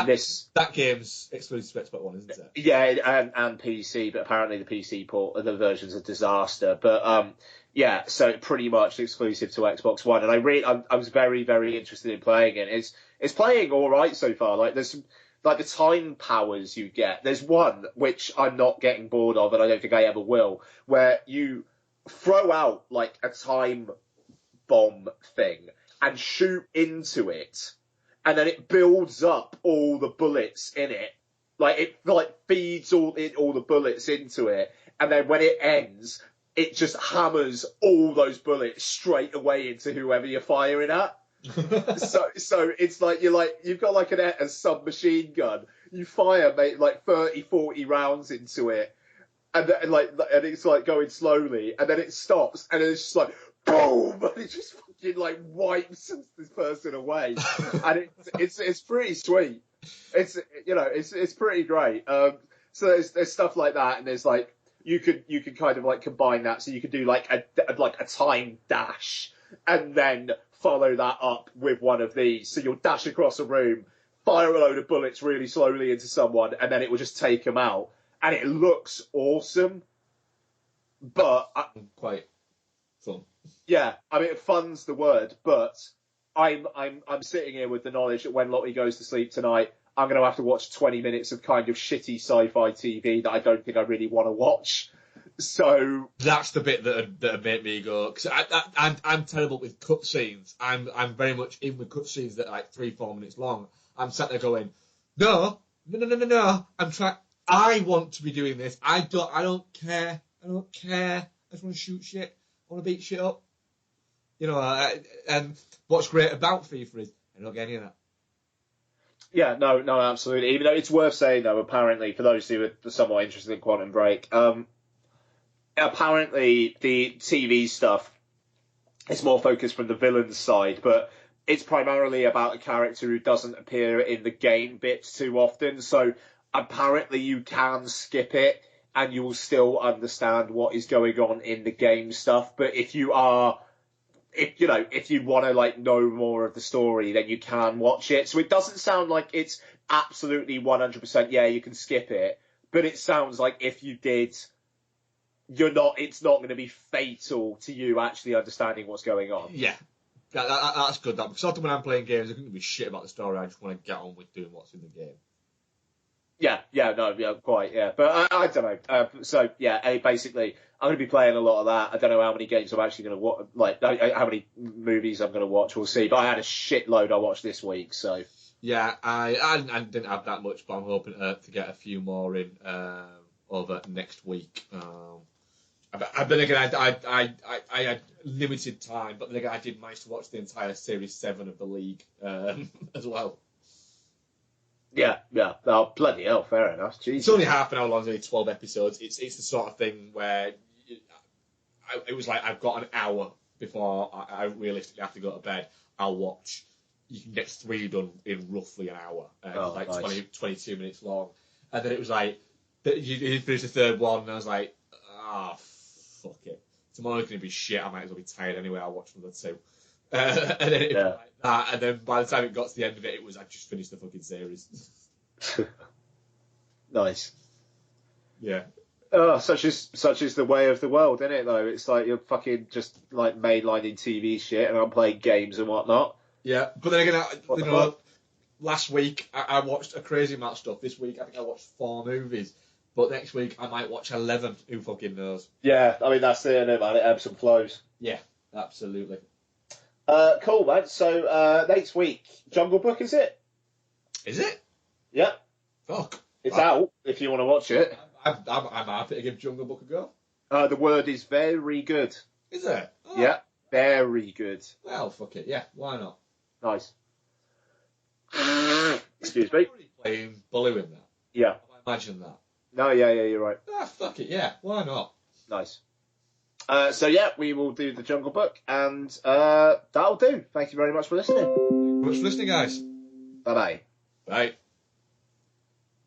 That game's exclusive to Xbox One, isn't it? Yeah, and PC, but apparently the PC the version's a disaster. But yeah, so pretty much exclusive to Xbox One, and I was very, very interested in playing it. It's playing all right so far. Like there's some, like the time powers you get. There's one which I'm not getting bored of, and I don't think I ever will, where you throw out like a time bomb thing and shoot into it, and then it builds up all the bullets in it. Like it feeds all the bullets into it, and then when it ends, it just hammers all those bullets straight away into whoever you're firing at. So it's like you've got like a submachine gun. You fire like 30, 40 rounds into it, and it's like going slowly, and then it stops, and then it's just like boom, and it just fucking like wipes this person away, and it's pretty sweet. It's pretty great. So there's stuff like that, and there's like you could kind of like combine that, so you could do like a time dash, and then follow that up with one of these. So you'll dash across a room, fire a load of bullets really slowly into someone, and then it will just take them out, and it looks awesome. But quite fun. Yeah, I mean, fun's the word, but I'm sitting here with the knowledge that when Lottie goes to sleep tonight, I'm going to have to watch 20 minutes of kind of shitty sci-fi TV that I don't think I really want to watch. So that's the bit that made me go, because I'm terrible with cutscenes. I'm very much in with cutscenes that are like 3-4 minutes long. I'm sat there going, no. I want to be doing this. I don't care. I just want to shoot shit. I want to beat shit up. And what's great about FIFA is I don't get any of that. Yeah, no, absolutely. Even though it's worth saying, though, apparently, for those who are somewhat interested in Quantum Break, apparently the TV stuff is more focused from the villain's side, but it's primarily about a character who doesn't appear in the game bits too often. So apparently you can skip it and you will still understand what is going on in the game stuff. But if you want to like know more of the story, then you can watch it. So it doesn't sound like it's absolutely 100%. Yeah, you can skip it, but it sounds like if you did, it's not going to be fatal to you actually understanding what's going on. Yeah, that's good. Because often when I'm playing games, I don't give a shit about the story. I just want to get on with doing what's in the game. Quite. But I don't know. So yeah, basically, I'm going to be playing a lot of that. I don't know how many games I'm actually going to watch, like how many movies I'm going to watch. We'll see. But I had a shitload I watched this week, so. Yeah, I didn't have that much, but I'm hoping to get a few more in over next week. But then again, I had limited time, but then again, I did manage to watch the entire Series 7 of the League as well. Yeah. Oh, bloody hell, fair enough. Jesus. It's only half an hour long, it's only 12 episodes. It's the sort of thing where it was like I've got an hour before I realistically have to go to bed. I'll watch. You can get 3 done in roughly an hour, like nice. 22 minutes long. And then it was like, you finished the third one, and I was like, fuck it. Tomorrow's going to be shit. I might as well be tired anyway. I'll watch another 2. And then it was like that. And then by the time it got to the end of it, I just finished the fucking series. Nice. Yeah. Oh, such is the way of the world, isn't it? Though it's like you're fucking just like mainlining TV shit, and I'm playing games and whatnot. Yeah, but then again, last week I watched a crazy amount of stuff. This week I think I watched 4 movies. But next week I might watch 11. Who fucking knows? Yeah, I mean that's it, man. It ebbs and flows. Yeah, absolutely. Cool, man. So next week, Jungle Book, is it? Is it? Yeah. Fuck. It's out if you want to watch it. I'm happy to give Jungle Book a go. The word is very good. Is it? Oh. Yeah, very good. Well, fuck it. Yeah, why not? Nice. Excuse me. Playing Bully with that. Yeah. Imagine that. No, yeah, you're right. Ah, fuck it. Yeah, why not? Nice. So yeah, we will do the Jungle Book, and that'll do. Thank you very much for listening. Thanks for listening, guys. Bye-bye. Bye.